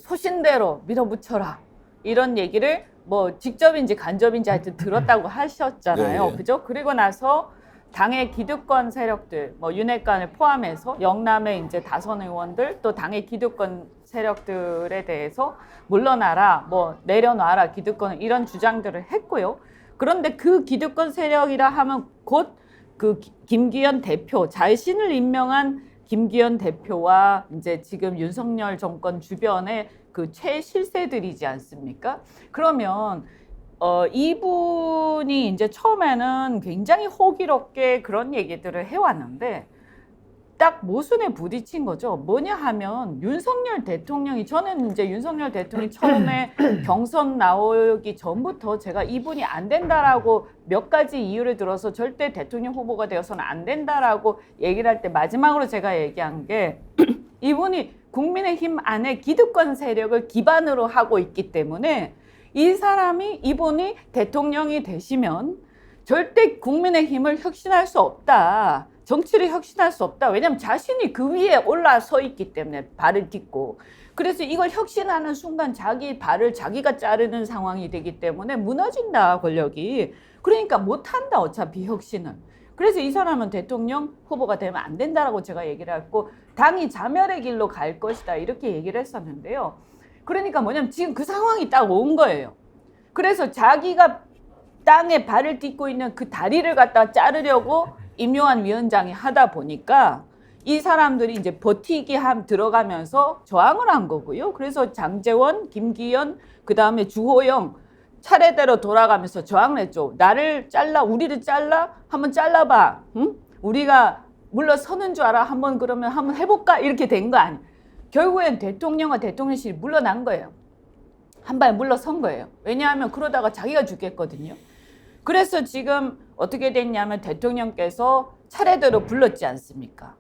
소신대로 밀어붙여라 이런 얘기를 뭐 직접인지 간접인지 하여튼 들었다고 하셨잖아요. 네, 예. 그죠? 그리고 나서 당의 기득권 세력들, 뭐 윤핵관을 포함해서 영남의 이제 다선 의원들 또 당의 기득권 세력들에 대해서 물러나라, 뭐 내려놔라 기득권 이런 주장들을 했고요. 그런데 그 기득권 세력이라 하면 곧 그 김기현 대표 자신을 임명한 김기현 대표와 이제 지금 윤석열 정권 주변의 그 최실세들이지 않습니까? 그러면 이분이 이제 처음에는 굉장히 호기롭게 그런 얘기들을 해왔는데 딱 모순에 부딪힌 거죠. 뭐냐 하면 윤석열 대통령이 저는 이제 윤석열 대통령이 처음에 경선 나오기 전부터 제가 이분이 안 된다라고 몇 가지 이유를 들어서 절대 대통령 후보가 되어서는 안 된다라고 얘기를 할 때 마지막으로 제가 얘기한 게 이분이 국민의힘 안에 기득권 세력을 기반으로 하고 있기 때문에 이분이 대통령이 되시면 절대 국민의힘을 혁신할 수 없다. 정치를 혁신할 수 없다. 왜냐하면 자신이 그 위에 올라서 있기 때문에 발을 딛고. 그래서 이걸 혁신하는 순간 자기 발을 자기가 자르는 상황이 되기 때문에 무너진다, 권력이. 그러니까 못한다, 어차피 혁신을. 그래서 이 사람은 대통령 후보가 되면 안 된다라고 제가 얘기를 했고 당이 자멸의 길로 갈 것이다 이렇게 얘기를 했었는데요. 그러니까 뭐냐면 지금 그 상황이 딱 온 거예요. 그래서 자기가 땅에 발을 딛고 있는 그 다리를 갖다 자르려고 임요한 위원장이 하다 보니까 이 사람들이 이제 버티기 들어가면서 저항을 한 거고요. 그래서 장제원, 김기현, 그 다음에 주호영 차례대로 돌아가면서 저항을 했죠. 나를 잘라, 우리를 잘라? 한번 잘라봐. 응? 우리가 물러서는 줄 알아? 그러면 한번 해볼까? 이렇게 된 거 아니에요. 결국엔 대통령과 대통령실이 물러난 거예요. 한 발 물러선 거예요. 왜냐하면 그러다가 자기가 죽겠거든요. 그래서 지금 어떻게 됐냐면 대통령께서 차례대로 불렀지 않습니까?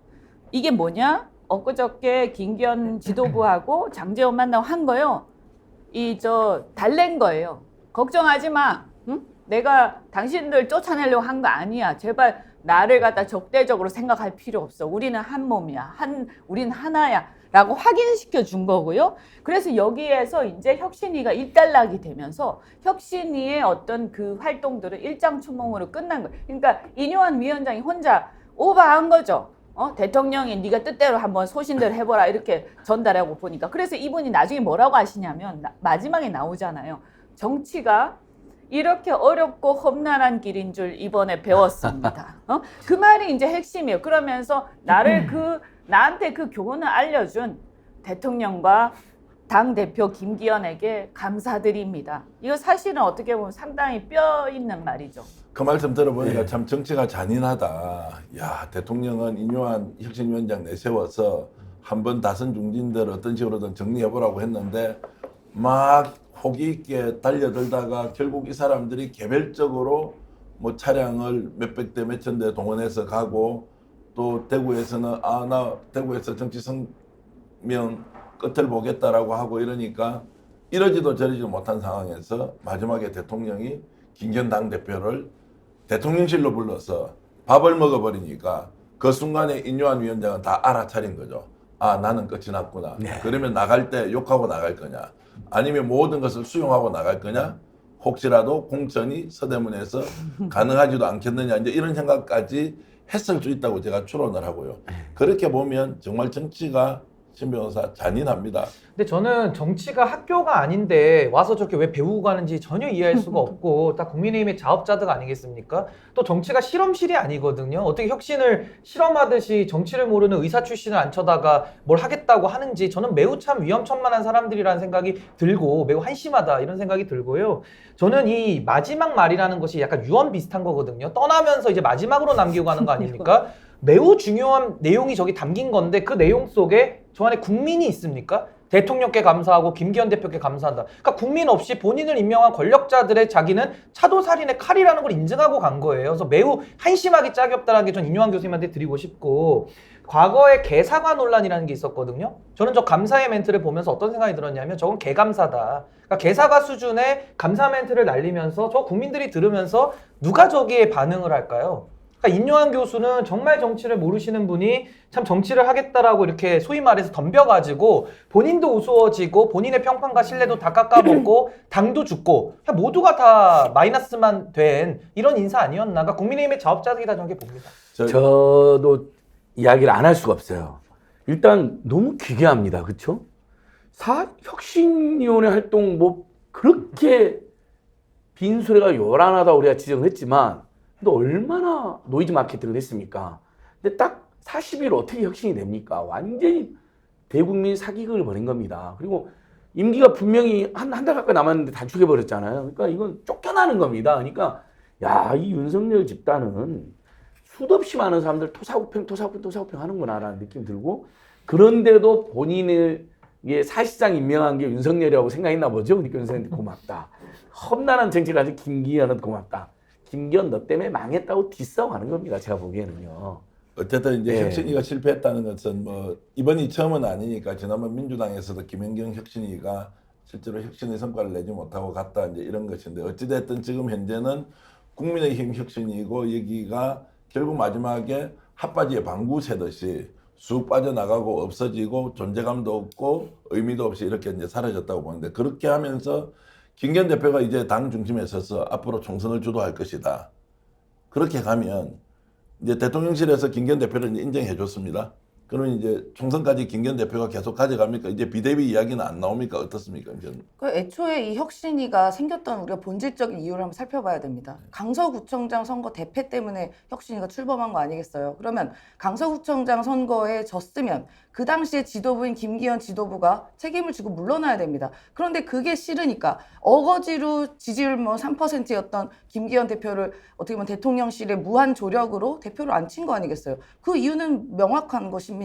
이게 뭐냐? 엊그저께 김기현 지도부하고 장제원 만나고 한 거요. 달랜 거예요. 걱정하지 마. 응? 내가 당신들 쫓아내려고 한 거 아니야. 제발 나를 갖다 적대적으로 생각할 필요 없어. 우리는 한 몸이야. 우린 하나야. 라고 확인시켜 준 거고요. 그래서 여기에서 이제 혁신위가 일단락이 되면서 혁신위의 어떤 그 활동들은 일장춘몽으로 끝난 거예요. 그러니까 인요한 위원장이 혼자 오버한 거죠. 대통령이 네가 뜻대로 한번 소신대로 해보라 이렇게 전달하고 보니까. 그래서 이분이 나중에 뭐라고 하시냐면 마지막에 나오잖아요. 정치가 이렇게 어렵고 험난한 길인 줄 이번에 배웠습니다. 그 말이 이제 핵심이에요. 그러면서 나한테 그 교훈을 알려준 대통령과 당대표 김기현에게 감사드립니다. 이거 사실은 어떻게 보면 상당히 뼈 있는 말이죠. 그 말씀 들어보니까 참 정치가 잔인하다. 야, 대통령은 인요한 혁신위원장 내세워서 한번 다선 중진들 어떤 식으로든 정리해보라고 했는데 막 호기 있게 달려들다가 결국 이 사람들이 개별적으로 뭐 차량을 몇백 대 몇천 대 동원해서 가고 또 대구에서는 나 대구에서 정치 성명 끝을 보겠다라고 하고 이러니까 이러지도 저러지도 못한 상황에서 마지막에 대통령이 김기현 당대표를 대통령실로 불러서 밥을 먹어버리니까 그 순간에 인요한 위원장은 다 알아차린 거죠. 아, 나는 끝이 났구나. 그러면 나갈 때 욕하고 나갈 거냐? 아니면 모든 것을 수용하고 나갈 거냐? 혹시라도 공천이 서대문에서 가능하지도 않겠느냐? 이제 이런 생각까지 했을 수 있다고 제가 추론을 하고요. 그렇게 보면 정말 정치가 신 변호사 잔인합니다. 근데 저는 정치가 학교가 아닌데 와서 저렇게 왜 배우고 가는지 전혀 이해할 수가 없고 다 국민의힘의 자업자득 아니겠습니까? 또 정치가 실험실이 아니거든요. 어떻게 혁신을 실험하듯이 정치를 모르는 의사 출신을 앉혀다가 뭘 하겠다고 하는지 저는 매우 참 위험천만한 사람들이라는 생각이 들고 매우 한심하다 이런 생각이 들고요. 저는 이 마지막 말이라는 것이 약간 유언 비슷한 거거든요. 떠나면서 이제 마지막으로 남기고 가는 거 아닙니까? 매우 중요한 내용이 저기 담긴 건데 그 내용 속에 저 안에 국민이 있습니까? 대통령께 감사하고 김기현 대표께 감사한다. 그러니까 국민 없이 본인을 임명한 권력자들의 자기는 차도살인의 칼이라는 걸 인정하고 간 거예요. 그래서 매우 한심하게 짝이 없다는 게 전 인요한 교수님한테 드리고 싶고 과거에 개사과 논란이라는 게 있었거든요. 저는 저 감사의 멘트를 보면서 어떤 생각이 들었냐면 저건 개감사다. 그러니까 개사과 수준의 감사 멘트를 날리면서 저 국민들이 들으면서 누가 저기에 반응을 할까요? 그러니까 인요한 교수는 정말 정치를 모르시는 분이 참 정치를 하겠다라고 이렇게 소위 말해서 덤벼가지고 본인도 우스워지고 본인의 평판과 신뢰도 다 깎아먹고 당도 죽고 모두가 다 마이너스만 된 이런 인사 아니었나. 그러니까 국민의힘의 자업자득이다 저는 봅니다. 저도 이야기를 안 할 수가 없어요. 일단 너무 기괴합니다. 그렇죠? 혁신위원회 활동 뭐 그렇게 빈수레가 요란하다 우리가 지적을 했지만 또 얼마나 노이즈 마케팅을 했습니까? 근데 딱 40일 어떻게 혁신이 됩니까? 완전히 대국민 사기극을 벌인 겁니다. 그리고 임기가 분명히 한 달 가까이 남았는데 단축해버렸잖아요. 그러니까 이건 쫓겨나는 겁니다. 그러니까 야, 이 윤석열 집단은 수도 없이 많은 사람들 토사구팽 하는구나라는 느낌 들고 그런데도 본인을 사실상 임명한 게 윤석열이라고 생각했나 보죠. 그러니까 윤석열한테 고맙다. 험난한 정치를 가진 김기현한테 고맙다. 김기현 너 때문에 망했다고 뒷싸움하는 겁니다. 제가 보기에는요. 어쨌든 이제 혁신위가 실패했다는 것은 뭐 이번이 처음은 아니니까 지난번 민주당에서도 김연경 혁신위가 실제로 혁신의 성과를 내지 못하고 갔다 이제 이런 것인데 어찌됐든 지금 현재는 국민의힘 혁신이고 여기가 결국 마지막에 핫바지에 방구 새듯이 쑥 빠져나가고 없어지고 존재감도 없고 의미도 없이 이렇게 이제 사라졌다고 보는데 그렇게 하면서 김기현 대표가 이제 당 중심에 서서 앞으로 총선을 주도할 것이다. 그렇게 가면 이제 대통령실에서 김기현 대표를 이제 인정해 줬습니다. 그러면 이제 총선까지 김기현 대표가 계속 가져갑니까? 이제 비대위 이야기는 안 나옵니까? 어떻습니까? 이제는? 애초에 이 혁신위가 생겼던 우리가 본질적인 이유를 한번 살펴봐야 됩니다. 강서구청장 선거 대패 때문에 혁신위가 출범한 거 아니겠어요? 그러면 강서구청장 선거에 졌으면 그 당시에 지도부인 김기현 지도부가 책임을 지고 물러나야 됩니다. 그런데 그게 싫으니까 어거지로 지지율 뭐 3%였던 김기현 대표를 어떻게 보면 대통령실의 무한 조력으로 대표를 앉힌 거 아니겠어요? 그 이유는 명확한 것입니다.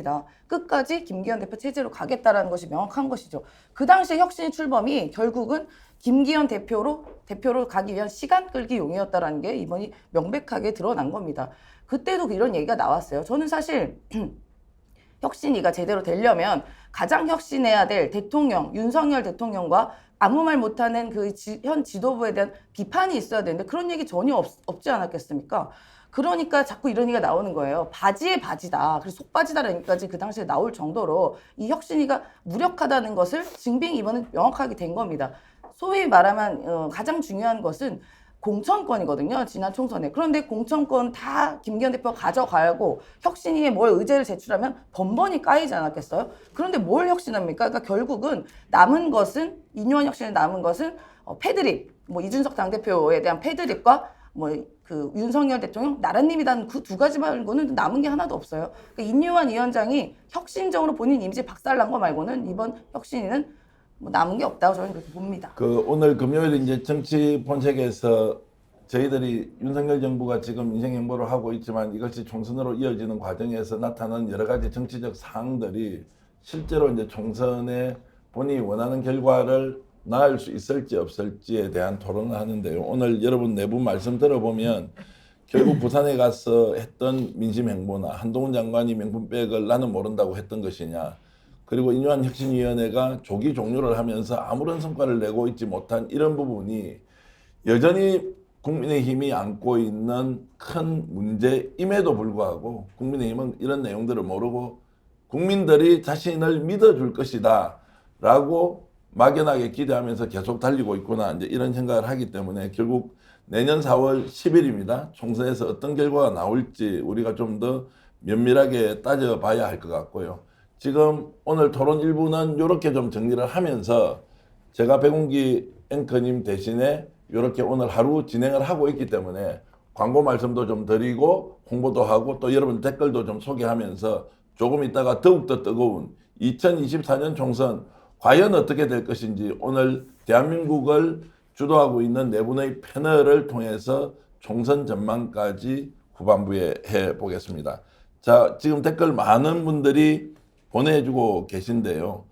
끝까지 김기현 대표 체제로 가겠다라는 것이 명확한 것이죠. 그 당시에 혁신위 출범이 결국은 김기현 대표로 가기 위한 시간 끌기 용이었다라는 게 이번이 명백하게 드러난 겁니다. 그때도 이런 얘기가 나왔어요. 저는 사실 혁신위가 제대로 되려면 가장 혁신해야 될 대통령, 윤석열 대통령과 아무 말 못하는 그 현 지도부에 대한 비판이 있어야 되는데 그런 얘기 전혀 없지 않았겠습니까? 그러니까 자꾸 이런 얘기가 나오는 거예요. 바지에 바지다. 그래서 속바지다라는 얘기까지 그 당시에 나올 정도로 이 혁신위가 무력하다는 것을 증빙이 이번에 명확하게 된 겁니다. 소위 말하면 가장 중요한 것은 공천권이거든요. 지난 총선에. 그런데 공천권 다 김기현 대표가 가져가고 혁신위에 뭘 의제를 제출하면 번번이 까이지 않았겠어요? 그런데 뭘 혁신합니까? 그러니까 결국은 남은 것은 이뇨한 혁신에 남은 것은 패드립, 뭐 이준석 당대표에 대한 패드립과 뭐 그 윤석열 대통령 나라님이라는 그 두 가지 말고는 남은 게 하나도 없어요. 그러니까 인요한 위원장이 혁신적으로 본인 이미지 박살난 거 말고는 이번 혁신위는 뭐 남은 게 없다고 저는 그렇게 봅니다. 오늘 금요일 이제 정치 본색에서 저희들이 윤석열 정부가 지금 인생 행보를 하고 있지만 이것이 총선으로 이어지는 과정에서 나타나는 여러 가지 정치적 사항들이 실제로 이제 총선에 본인이 원하는 결과를 낳을 수 있을지 없을지에 대한 토론을 하는데요. 오늘 여러분 내부 말씀 들어보면 결국 부산에 가서 했던 민심 행보나 한동훈 장관이 명품백을 나는 모른다고 했던 것이냐, 그리고 인요한 혁신위원회가 조기 종료를 하면서 아무런 성과를 내고 있지 못한 이런 부분이 여전히 국민의힘이 안고 있는 큰 문제임에도 불구하고 국민의힘은 이런 내용들을 모르고 국민들이 자신을 믿어줄 것이다 라고 막연하게 기대하면서 계속 달리고 있구나, 이제 이런 생각을 하기 때문에 결국 내년 4월 10일입니다. 총선에서 어떤 결과가 나올지 우리가 좀 더 면밀하게 따져봐야 할 것 같고요. 지금 오늘 토론 일부는 이렇게 좀 정리를 하면서 제가 백운기 앵커님 대신에 이렇게 오늘 하루 진행을 하고 있기 때문에 광고 말씀도 좀 드리고 홍보도 하고 또 여러분 댓글도 좀 소개하면서 조금 있다가 더욱더 뜨거운 2024년 총선 과연 어떻게 될 것인지 오늘 대한민국을 주도하고 있는 네 분의 패널을 통해서 총선 전망까지 후반부에 해보겠습니다. 자, 지금 댓글 많은 분들이 보내주고 계신데요.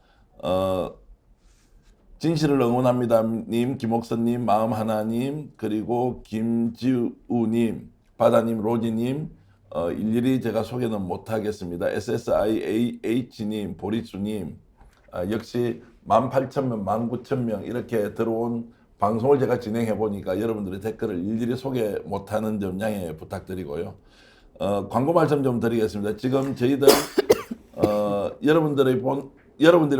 진실을 응원합니다님, 김옥선님, 마음하나님, 그리고 김지우님, 바다님, 로지님, 일일이 제가 소개는 못하겠습니다. SSIAH님, 보리수님, 역시 18,000명, 19,000명 이렇게 들어온 방송을 제가 진행해 보니까 여러분들의 댓글을 일일이 소개 못하는 점 양해 부탁드리고요. 광고 말씀 좀 드리겠습니다. 지금 저희들 여러분들이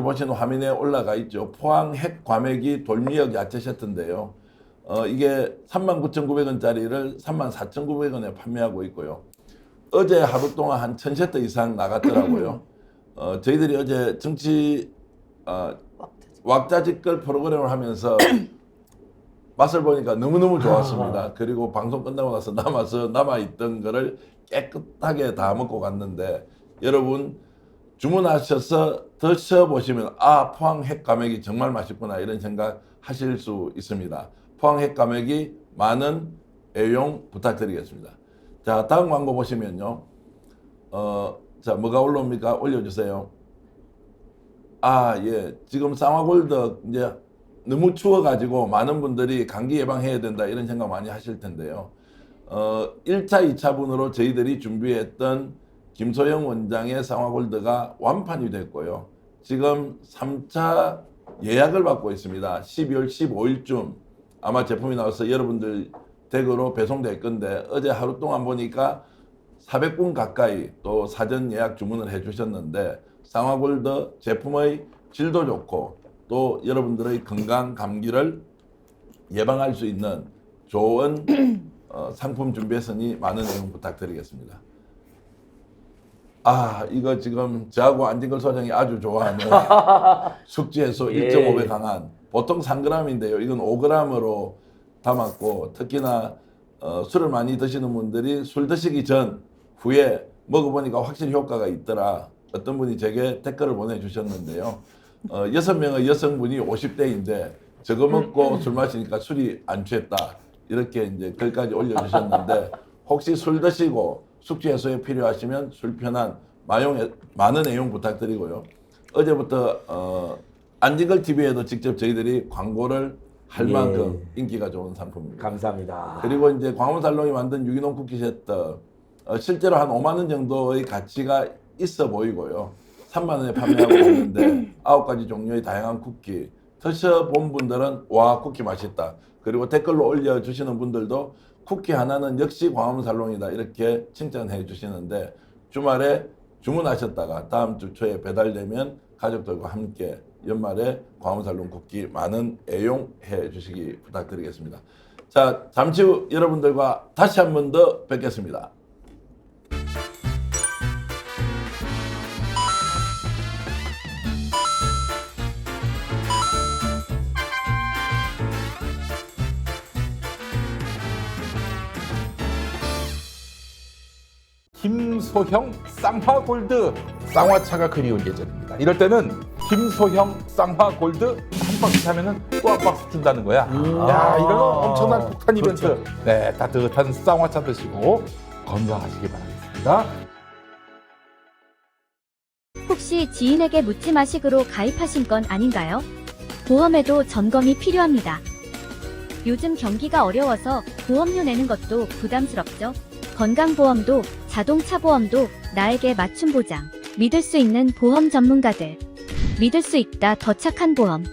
보시는 화면에 올라가 있죠. 포항 핵 과메기 돌미역 야채 세트인데요. 이게 39,900원짜리를 34,900원에 판매하고 있고요. 어제 하루 동안 한 1,000세트 이상 나갔더라고요. 저희들이 어제 정치 왁자지껄 프로그램을 하면서 맛을 보니까 너무너무 좋았습니다. 그리고 방송 끝나고 나서 남아있던 거를 깨끗하게 다 먹고 갔는데 여러분 주문하셔서 드셔보시면 포항 핵과메기 정말 맛있구나 이런 생각 하실 수 있습니다. 포항 핵과메기 많은 애용 부탁드리겠습니다. 자, 다음 광고 보시면요. 자, 뭐가 올라옵니까? 올려주세요. 예. 지금 쌍화골드 이제 너무 추워가지고 많은 분들이 감기 예방해야 된다 이런 생각 많이 하실 텐데요. 1차, 2차분으로 저희들이 준비했던 김소영 원장의 쌍화골드가 완판이 됐고요. 지금 3차 예약을 받고 있습니다. 12월 15일쯤 아마 제품이 나와서 여러분들 댁으로 배송될 건데 어제 하루 동안 보니까 400분 가까이 또 사전 예약 주문을 해주셨는데 쌍화골드 제품의 질도 좋고 또 여러분들의 건강 감기를 예방할 수 있는 좋은 상품 준비했으니 많은 내용 부탁드리겠습니다. 이거 지금 저하고 안진걸 소장이 아주 좋아하는 숙취해소 1.5배 강한 보통 3g인데요. 이건 5g으로 담았고 특히나 술을 많이 드시는 분들이 술 드시기 전 후에 먹어보니까 확실히 효과가 있더라. 어떤 분이 제게 댓글을 보내주셨는데요. 6명의 여성분이 50대인데 저거 먹고 술 마시니까 술이 안 취했다. 이렇게 이제 글까지 올려주셨는데 혹시 술 드시고 숙취 해소에 필요하시면 술편한 많은 애용 부탁드리고요. 어제부터 안진걸 TV에도 직접 저희들이 광고를 할 만큼 인기가 좋은 상품입니다. 감사합니다. 그리고 이제 광운살롱이 만든 유기농 쿠키 세트 실제로 한 5만 원 정도의 가치가 있어 보이고요. 3만 원에 판매하고 있는데 9가지 종류의 다양한 쿠키, 드셔본 분들은 와 쿠키 맛있다. 그리고 댓글로 올려주시는 분들도 쿠키 하나는 역시 광화문살롱이다 이렇게 칭찬해 주시는데 주말에 주문하셨다가 다음 주 초에 배달되면 가족들과 함께 연말에 광화문살롱 쿠키 많은 애용해 주시기 부탁드리겠습니다. 자, 잠시 후 여러분들과 다시 한 번 더 뵙겠습니다. 김소형 쌍화골드 쌍화차가 그리운 예전입니다. 이럴 때는 김소형 쌍화골드 한 박스 사면은 또 한 박스 준다는 거야. 야, 이런 엄청난 폭탄 이벤트. 네, 따뜻한 쌍화차 드시고 건강하시기 바라겠습니다. 혹시 지인에게 묻지 마식으로 가입하신 건 아닌가요? 보험에도 점검이 필요합니다. 요즘 경기가 어려워서 보험료 내는 것도 부담스럽죠? 건강보험도 자동차 보험도 나에게 맞춤 보장. 믿을 수 있는 보험 전문가들. 믿을 수 있다 더 착한 보험.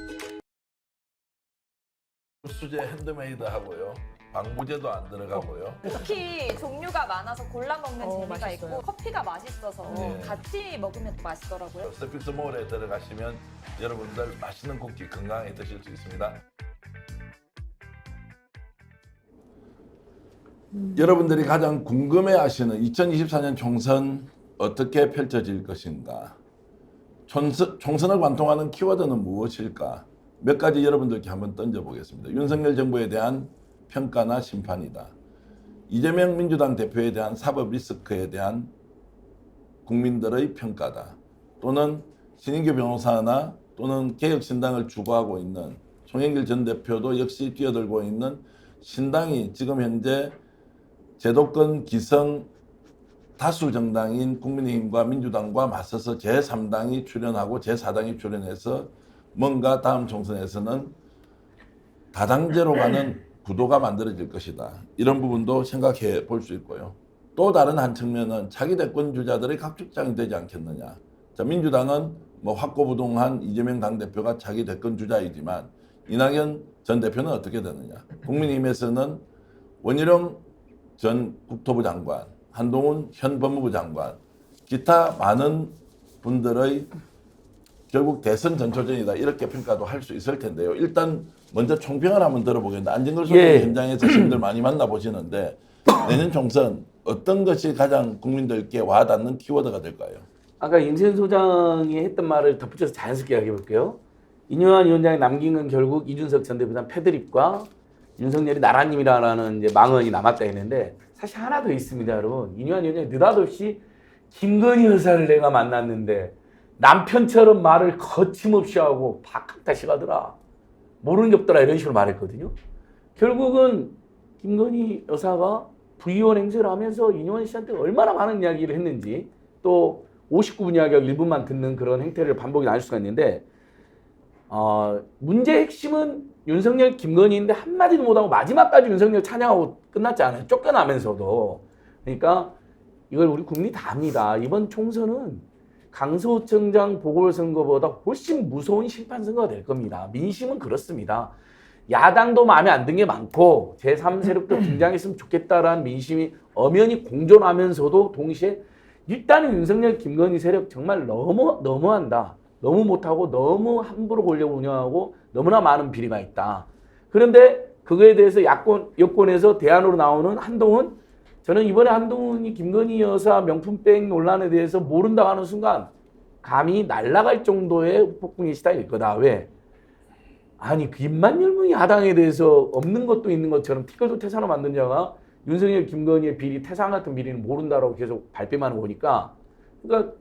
수제 핸드메이드 하고요. 방부제도 안 들어가고요. 쿠키 종류가 많아서 골라 먹는 재미가 맛있어요. 있고 커피가 맛있어서 네. 같이 먹으면 또 맛있더라고요. 서피스몰에 들어가시면 여러분들 맛있는 쿠키 건강하게 드실 수 있습니다. 여러분들이 가장 궁금해하시는 2024년 총선 어떻게 펼쳐질 것인가? 총선을 관통하는 키워드는 무엇일까? 몇 가지 여러분들께 한번 던져보겠습니다. 윤석열 정부에 대한 평가나 심판이다. 이재명 민주당 대표에 대한 사법 리스크에 대한 국민들의 평가다. 또는 신인규 변호사나 또는 개혁신당을 주도하고 있는 송영길 전 대표도 역시 뛰어들고 있는 신당이 지금 현재 제도권 기성 다수 정당인 국민의힘과 민주당과 맞서서 제3당이 출연하고 제4당이 출연해서 뭔가 다음 총선에서는 다당제로 가는 구도가 만들어질 것이다. 이런 부분도 생각해 볼 수 있고요. 또 다른 한 측면은 차기 대권 주자들의 각축장이 되지 않겠느냐. 자, 민주당은 뭐 확고부동한 이재명 당대표가 차기 대권 주자이지만 이낙연 전 대표는 어떻게 되느냐. 국민의힘에서는 원희룡 전 국토부 장관, 한동훈 현 법무부 장관, 기타 많은 분들의 결국 대선 전초전이다 이렇게 평가도 할 수 있을 텐데요. 일단 먼저 총평을 한번 들어보겠습니다. 안진걸 소장 현장에서 시민들 많이 만나보시는데 내년 총선 어떤 것이 가장 국민들께 와닿는 키워드가 될까요? 아까 임세현 소장이 했던 말을 덧붙여서 자연스럽게 이야기해 볼게요. 이뇨한 위원장이 남긴 건 결국 이준석 전 대표단 패드립과 윤석열이 나라님이라는 이제 망언이 남았다 했는데 사실 하나 더 있습니다, 여러분. 이뇨한 위원장이 느닷없이 김건희 여사를 내가 만났는데 남편처럼 말을 거침없이 하고 박학다시 가더라. 모르는 게 없더라 이런 식으로 말했거든요. 결국은 김건희 여사가 부의원 행세를 하면서 이뇨한 씨한테 얼마나 많은 이야기를 했는지 또 59분 이야기가 1분만 듣는 그런 행태를 반복이 나올 수가 있는데 문제의 핵심은 윤석열, 김건희인데 한마디도 못하고 마지막까지 윤석열 찬양하고 끝났지 않아요. 쫓겨나면서도. 그러니까 이걸 우리 국민이 다 압니다. 이번 총선은 강서구청장 보궐선거보다 훨씬 무서운 심판선거가 될 겁니다. 민심은 그렇습니다. 야당도 마음에 안 든 게 많고 제3세력도 등장했으면 좋겠다라는 민심이 엄연히 공존하면서도 동시에 일단은 윤석열, 김건희 세력 정말 너무한다. 너무 못하고 너무 함부로 권력 운영하고 너무나 많은 비리가 있다. 그런데 그거에 대해서 여권에서 대안으로 나오는 한동훈, 저는 이번에 한동훈이 김건희 여사 명품백 논란에 대해서 모른다고 하는 순간 감히 날아갈 정도의 폭풍의 시다일 거다. 왜? 아니 그 입만 열면 야당에 대해서 없는 것도 있는 것처럼 티끌도 태산을 만든 자가 윤석열, 김건희의 비리, 태산 같은 비리는 모른다라고 계속 발뺌하는 거니까 그러니까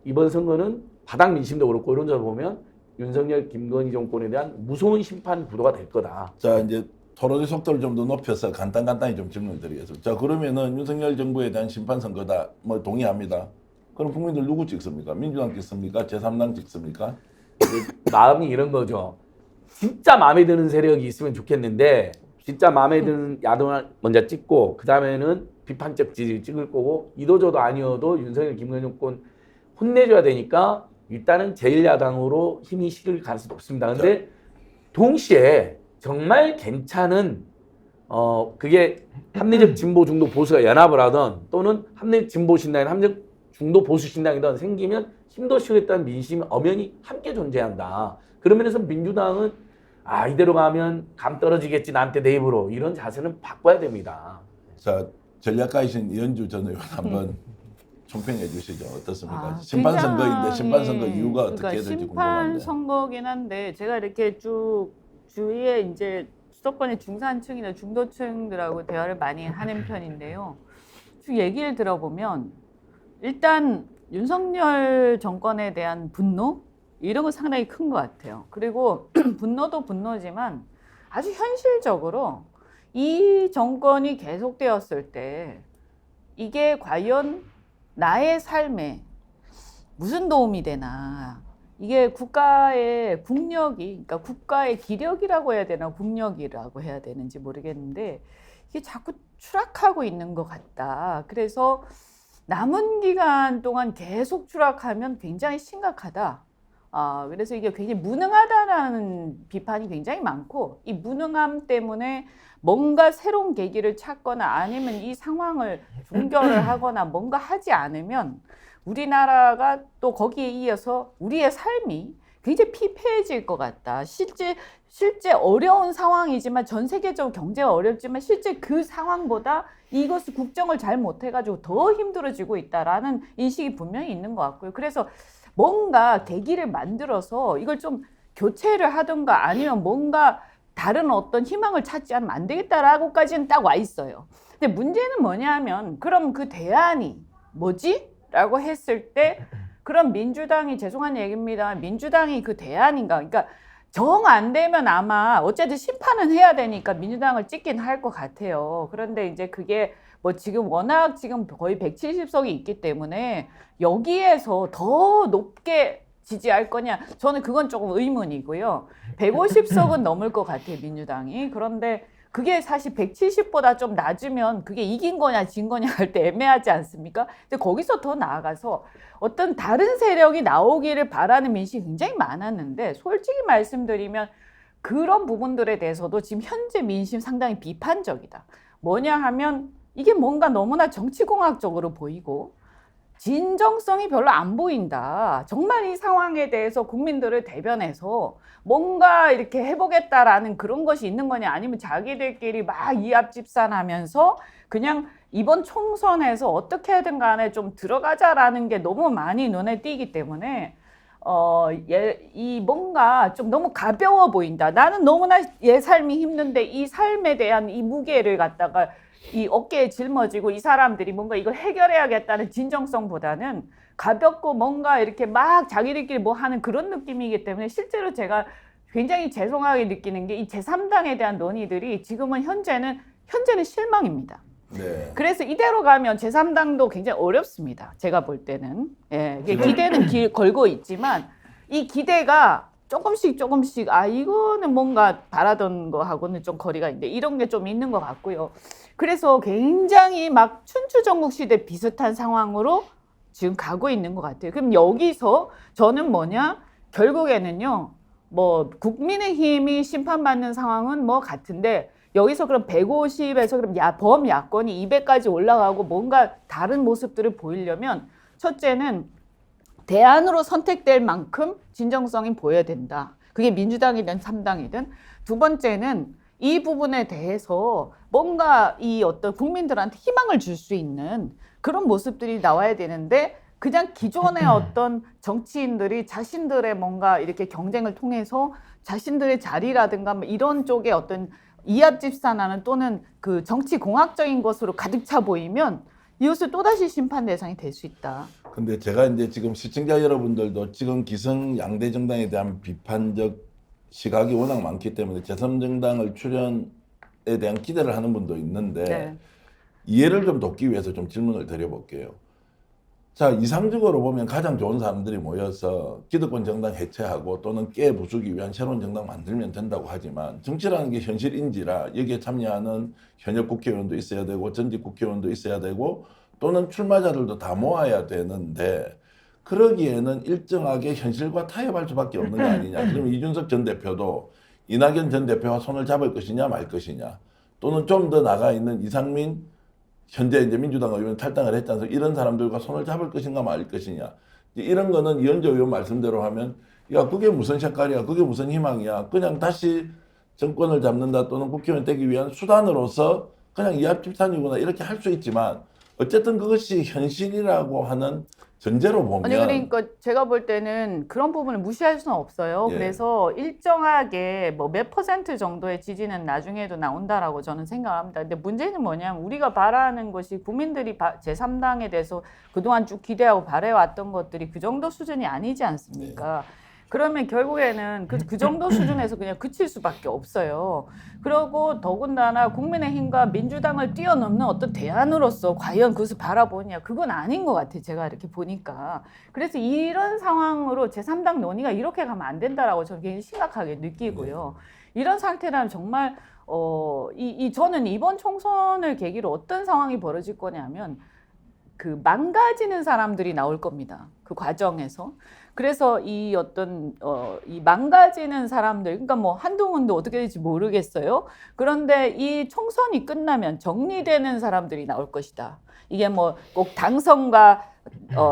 이번 선거는 바닥 민심도 그렇고 이런 점을 보면 윤석열, 김건희 정권에 대한 무서운 심판 구도가 될 거다. 자, 이제 토론의 속도를 좀 더 높여서 간단히 좀 질문을 드리겠습니다. 자, 그러면은 윤석열 정부에 대한 심판 선거다. 뭐 동의합니다. 그럼 국민들 누구 찍습니까? 민주당 찍습니까? 제3당 찍습니까? 마음이 이런 거죠. 진짜 마음에 드는 세력이 있으면 좋겠는데 진짜 마음에 드는 야당을 먼저 찍고 그 다음에는 비판적 지지를 찍을 거고 이도저도 아니어도 윤석열, 김건희 정권 혼내줘야 되니까 일단은 제1야당으로 힘이 실을 가능성이 높습니다. 근데 동시에 정말 괜찮은 그게 합리적 진보 중도 보수가 연합을 하던 또는 합리적 진보 신당이나 합리적 중도 보수 신당이든 생기면 힘도 실렸다는 민심이 엄연히 함께 존재한다. 그런 면에서 민주당은 이대로 가면 감 떨어지겠지 나한테 내 입으로 이런 자세는 바꿔야 됩니다. 자, 전략가이신 이현주 전 의원 한번 총평해 주시죠. 어떻습니까? 아, 심판 선거인데 굉장히, 심판 선거 이유가 어떻게 그러니까 될지 심판 궁금한데. 선거긴 한데 제가 이렇게 쭉 주위에 이제 수도권의 중산층이나 중도층들하고 대화를 많이 하는 편인데요. 쭉 얘기를 들어보면 일단 윤석열 정권에 대한 분노 이런 거 상당히 큰 것 같아요. 그리고 분노도 분노지만 아주 현실적으로 이 정권이 계속되었을 때 이게 과연 나의 삶에 무슨 도움이 되나. 이게 국가의 국력이, 그러니까 국가의 기력이라고 해야 되나 국력이라고 해야 되는지 모르겠는데 이게 자꾸 추락하고 있는 것 같다. 그래서 남은 기간 동안 계속 추락하면 굉장히 심각하다. 그래서 이게 굉장히 무능하다라는 비판이 굉장히 많고 이 무능함 때문에 뭔가 새로운 계기를 찾거나 아니면 이 상황을 종결을 하거나 뭔가 하지 않으면 우리나라가 또 거기에 이어서 우리의 삶이 굉장히 피폐해질 것 같다. 실제 어려운 상황이지만 전 세계적으로 경제가 어렵지만 실제 그 상황보다 이것을 국정을 잘 못해가지고 더 힘들어지고 있다라는 인식이 분명히 있는 것 같고요. 그래서 뭔가 계기를 만들어서 이걸 좀 교체를 하든가 아니면 뭔가 다른 어떤 희망을 찾지 않으면 안 되겠다라고까지는 딱 와 있어요. 근데 문제는 뭐냐면 그럼 그 대안이 뭐지? 라고 했을 때 그럼 민주당이 죄송한 얘기입니다. 민주당이 그 대안인가? 그러니까 정 안 되면 아마 어쨌든 심판은 해야 되니까 민주당을 찍긴 할 것 같아요. 그런데 이제 그게 뭐 지금 워낙 지금 거의 170석이 있기 때문에 여기에서 더 높게 지지할 거냐? 저는 그건 조금 의문이고요. 150석은 넘을 것 같아요, 민주당이. 그런데 그게 사실 170보다 좀 낮으면 그게 이긴 거냐 진 거냐 할 때 애매하지 않습니까? 근데 거기서 더 나아가서 어떤 다른 세력이 나오기를 바라는 민심이 굉장히 많았는데 솔직히 말씀드리면 그런 부분들에 대해서도 지금 현재 민심 상당히 비판적이다. 뭐냐 하면 이게 뭔가 너무나 정치공학적으로 보이고 진정성이 별로 안 보인다. 정말 이 상황에 대해서 국민들을 대변해서 뭔가 이렇게 해보겠다라는 그런 것이 있는 거냐 아니면 자기들끼리 막 이합집산하면서 그냥 이번 총선에서 어떻게든 간에 좀 들어가자라는 게 너무 많이 눈에 띄기 때문에 이 뭔가 좀 너무 가벼워 보인다. 나는 너무나 얘 삶이 힘든데 이 삶에 대한 이 무게를 갖다가 이 어깨에 짊어지고 이 사람들이 뭔가 이걸 해결해야겠다는 진정성보다는 가볍고 뭔가 이렇게 막 자기들끼리 뭐 하는 그런 느낌이기 때문에 실제로 제가 굉장히 죄송하게 느끼는 게 이 제3당에 대한 논의들이 지금은 현재는 실망입니다. 네. 그래서 이대로 가면 제3당도 굉장히 어렵습니다. 제가 볼 때는. 예, 기대는 걸고 있지만 이 기대가 조금씩 이거는 뭔가 바라던 거하고는 좀 거리가 있는데 이런 게 좀 있는 것 같고요. 그래서 굉장히 막 춘추전국 시대 비슷한 상황으로 지금 가고 있는 것 같아요. 그럼 여기서 저는 결국에는요, 뭐 국민의힘이 심판받는 상황은 뭐 같은데 여기서 그럼 150에서 그럼 범야권이 200까지 올라가고 뭔가 다른 모습들을 보이려면 첫째는 대안으로 선택될 만큼 진정성이 보여야 된다. 그게 민주당이든 3당이든. 두 번째는 이 부분에 대해서 뭔가 이 어떤 국민들한테 희망을 줄 수 있는 그런 모습들이 나와야 되는데 그냥 기존의 어떤 정치인들이 자신들의 뭔가 이렇게 경쟁을 통해서 자신들의 자리라든가 뭐 이런 쪽에 어떤 이합집산하는 또는 그 정치 공학적인 것으로 가득 차 보이면 이것을 또다시 심판 대상이 될 수 있다. 근데 제가 이제 지금 시청자 여러분들도 지금 기성 양대 정당에 대한 비판적 시각이 워낙 많기 때문에 제3정당을 출연에 대한 기대를 하는 분도 있는데 네. 이해를 좀 돕기 위해서 좀 질문을 드려볼게요. 자, 이상적으로 보면 가장 좋은 사람들이 모여서 기득권 정당 해체하고 또는 깨부수기 위한 새로운 정당 만들면 된다고 하지만 정치라는 게 현실인지라 여기에 참여하는 현역 국회의원도 있어야 되고 전직 국회의원도 있어야 되고 또는 출마자들도 다 모아야 되는데 그러기에는 일정하게 현실과 타협할 수밖에 없는 거 아니냐. 그러면 이준석 전 대표도 이낙연 전 대표와 손을 잡을 것이냐 말 것이냐, 또는 좀 더 나가 있는 이상민 현재 이제 민주당 의원 탈당을 했지 않습니까? 이런 사람들과 손을 잡을 것인가 말 것이냐, 이런 거는 이현주 의원 말씀대로 하면 야 그게 무슨 색깔이야, 그게 무슨 희망이야, 그냥 다시 정권을 잡는다 또는 국회의원 되기 위한 수단으로서 그냥 이합집산이구나 이렇게 할 수 있지만 어쨌든 그것이 현실이라고 하는 전제로 보면 아니 그러니까 제가 볼 때는 그런 부분을 무시할 수는 없어요. 예. 그래서 일정하게 뭐 몇 % 정도의 지지는 나중에도 나온다라고 저는 생각합니다. 근데 문제는 뭐냐면 우리가 바라는 것이 국민들이 제3당에 대해서 그동안 쭉 기대하고 바래왔던 것들이 그 정도 수준이 아니지 않습니까? 그러면 결국에는 그 정도 수준에서 그냥 그칠 수밖에 없어요. 그리고 더군다나 국민의힘과 민주당을 뛰어넘는 어떤 대안으로서 과연 그것을 바라보냐, 그건 아닌 것 같아요. 제가 이렇게 보니까. 그래서 이런 상황으로 제3당 논의가 이렇게 가면 안 된다라고 저는 굉장히 심각하게 느끼고요. 이런 상태라면 정말 저는 이번 총선을 계기로 어떤 상황이 벌어질 거냐면 그 망가지는 사람들이 나올 겁니다. 그 과정에서. 그래서 이 망가지는 사람들, 그러니까 뭐 한동훈도 어떻게 될지 모르겠어요. 그런데 이 총선이 끝나면 정리되는 사람들이 나올 것이다. 이게 뭐 꼭 당선과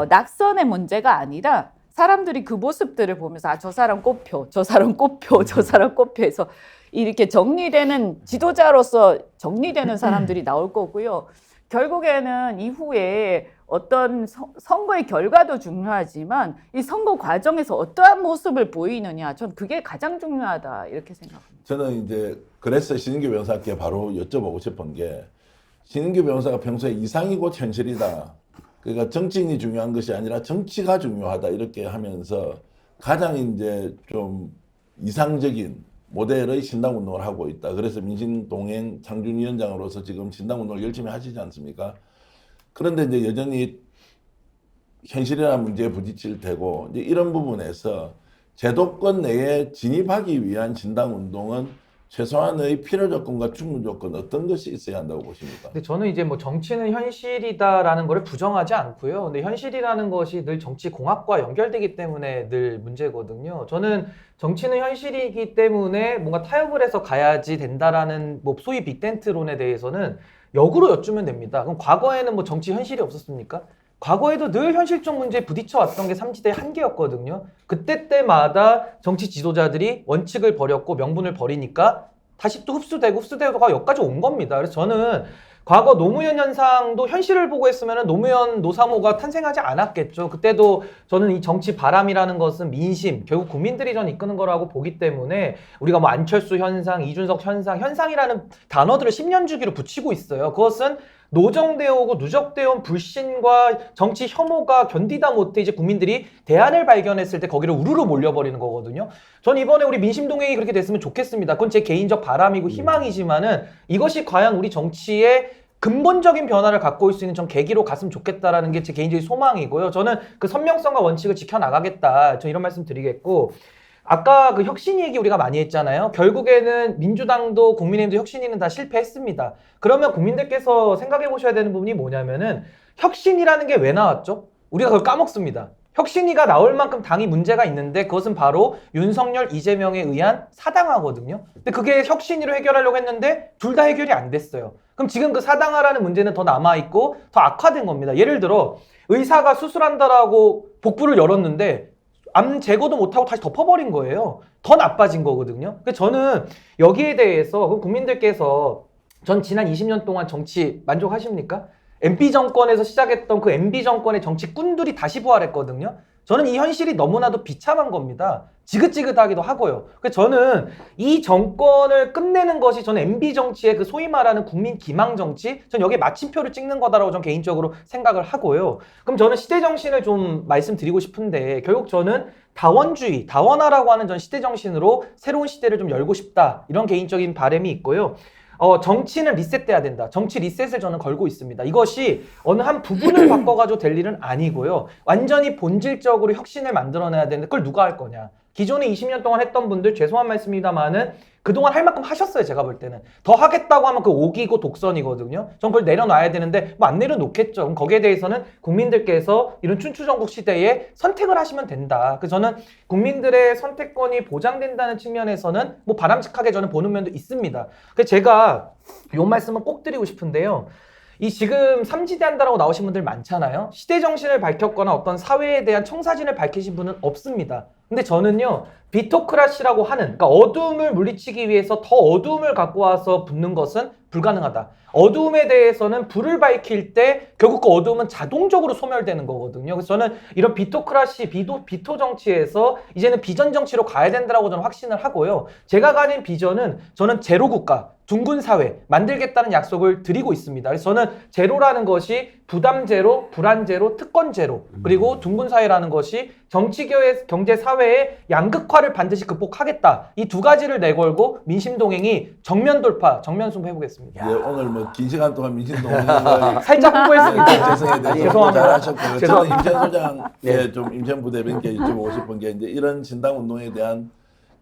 낙선의 문제가 아니라 사람들이 그 모습들을 보면서 아, 저 사람 꼽혀, 저 사람 꼽혀, 저 사람 꼽혀 해서 이렇게 정리되는 지도자로서 정리되는 사람들이 나올 거고요. 결국에는 이후에 어떤 선거의 결과도 중요하지만 이 선거 과정에서 어떠한 모습을 보이느냐, 전 그게 가장 중요하다 이렇게 생각합니다. 저는 이제 그래서 신인규 변호사께 바로 여쭤보고 싶은 게, 신인규 변호사가 평소에 이상이 곧 현실이다, 그러니까 정치인이 중요한 것이 아니라 정치가 중요하다 이렇게 하면서 가장 이제 좀 이상적인 모델의 신당운동을 하고 있다. 그래서 민심동행 창준위원장으로서 지금 신당운동을 열심히 하시지 않습니까? 그런데 이제 여전히 현실이라는 문제에 부딪힐 테고, 이제 이런 부분에서 제도권 내에 진입하기 위한 신당운동은 최소한의 필요 조건과 충분 조건 어떤 것이 있어야 한다고 보십니까? 근데 저는 이제 뭐 정치는 현실이다라는 거를 부정하지 않고요. 근데 현실이라는 것이 늘 정치 공학과 연결되기 때문에 늘 문제거든요. 저는 정치는 현실이기 때문에 뭔가 타협을 해서 가야지 된다라는 뭐 소위 빅텐트론에 대해서는 역으로 여쭈면 됩니다. 그럼 과거에는 뭐 정치 현실이 없었습니까? 과거에도 늘 현실적 문제에 부딪혀 왔던 게 삼지대의 한계였거든요. 그때 때마다 정치 지도자들이 원칙을 버렸고 명분을 버리니까 다시 또 흡수되고가 여기까지 온 겁니다. 그래서 저는 과거 노무현 현상도 현실을 보고 했으면 노무현 노사모가 탄생하지 않았겠죠. 그때도 저는 이 정치 바람이라는 것은 민심, 결국 국민들이 전 이끄는 거라고 보기 때문에 우리가 뭐 안철수 현상, 이준석 현상, 현상이라는 단어들을 10년 주기로 붙이고 있어요. 그것은 노정되어 오고 누적되어 온 불신과 정치 혐오가 견디다 못해 이제 국민들이 대안을 발견했을 때 거기를 우르르 몰려버리는 거거든요. 전 이번에 우리 민심동행이 그렇게 됐으면 좋겠습니다. 그건 제 개인적 바람이고 희망이지만은 이것이 과연 우리 정치의 근본적인 변화를 갖고 올 수 있는 전 계기로 갔으면 좋겠다라는 게 제 개인적인 소망이고요. 저는 그 선명성과 원칙을 지켜나가겠다. 저 이런 말씀 드리겠고, 아까 그 혁신 얘기 우리가 많이 했잖아요. 결국에는 민주당도 국민의힘도 혁신위는 다 실패했습니다. 그러면 국민들께서 생각해 보셔야 되는 부분이 뭐냐면은 혁신이라는 게 왜 나왔죠? 우리가 그걸 까먹습니다. 혁신위가 나올 만큼 당이 문제가 있는데 그것은 바로 윤석열, 이재명에 의한 사당화거든요. 근데 그게 혁신위로 해결하려고 했는데 둘 다 해결이 안 됐어요. 그럼 지금 그 사당화라는 문제는 더 남아있고 더 악화된 겁니다. 예를 들어 의사가 수술한다라고 복부를 열었는데 암 제거도 못하고 다시 덮어버린 거예요. 더 나빠진 거거든요. 그래서 저는 여기에 대해서 국민들께서 전 지난 20년 동안 정치 만족하십니까? MB 정권에서 시작했던 그 MB 정권의 정치꾼들이 다시 부활했거든요. 저는 이 현실이 너무나도 비참한 겁니다. 지긋지긋하기도 하고요. 그래서 저는 이 정권을 끝내는 것이 저는 MB 정치의 그 소위 말하는 국민 기망 정치, 전 여기에 마침표를 찍는 거다라고 저는 개인적으로 생각을 하고요. 그럼 저는 시대 정신을 좀 말씀드리고 싶은데, 결국 저는 다원주의, 다원화라고 하는 전 시대 정신으로 새로운 시대를 좀 열고 싶다, 이런 개인적인 바람이 있고요. 정치는 리셋돼야 된다. 정치 리셋을 저는 걸고 있습니다. 이것이 어느 한 부분을 바꿔가지고 될 일은 아니고요. 완전히 본질적으로 혁신을 만들어내야 되는데 그걸 누가 할 거냐. 기존에 20년 동안 했던 분들 죄송한 말씀입니다만은 그동안 할 만큼 하셨어요. 제가 볼 때는. 더 하겠다고 하면 그 오기고 독선이거든요. 전 그걸 내려놔야 되는데 뭐 안 내려놓겠죠. 그럼 거기에 대해서는 국민들께서 이런 춘추전국 시대에 선택을 하시면 된다. 그래서 저는 국민들의 선택권이 보장된다는 측면에서는 뭐 바람직하게 저는 보는 면도 있습니다. 그래서 제가 요 말씀은 꼭 드리고 싶은데요. 이 지금 삼지대한다라고 나오신 분들 많잖아요. 시대 정신을 밝혔거나 어떤 사회에 대한 청사진을 밝히신 분은 없습니다. 근데 저는요, 비토크라시라고 하는, 그러니까 어두움을 물리치기 위해서 더 어두움을 갖고 와서 붙는 것은 불가능하다. 어두움에 대해서는 불을 밝힐 때 결국 그 어두움은 자동적으로 소멸되는 거거든요. 그래서 저는 이런 비토크라시, 비토 정치에서 이제는 비전 정치로 가야 된다고 저는 확신을 하고요. 제가 가진 비전은 저는 제로 국가, 둥근 사회 만들겠다는 약속을 드리고 있습니다. 그래서 저는 제로라는 것이 부담 제로, 불안 제로, 특권 제로, 그리고 둥근 사회라는 것이 정치, 경제, 사회의 양극화를 반드시 극복하겠다. 이 두 가지를 내걸고 민심동행이 정면 돌파, 정면 승부해보겠습니다. 예, 오늘 뭐 긴 시간 동안 민심동행을 살짝 홍보했습니다. 재성에 대해서 죄송합니다. 잘하셨고요. 저는 임찬 소장의 네. 좀 임찬 부대변인께 여쭤보고 싶은 게 이제 이런 신당 운동에 대한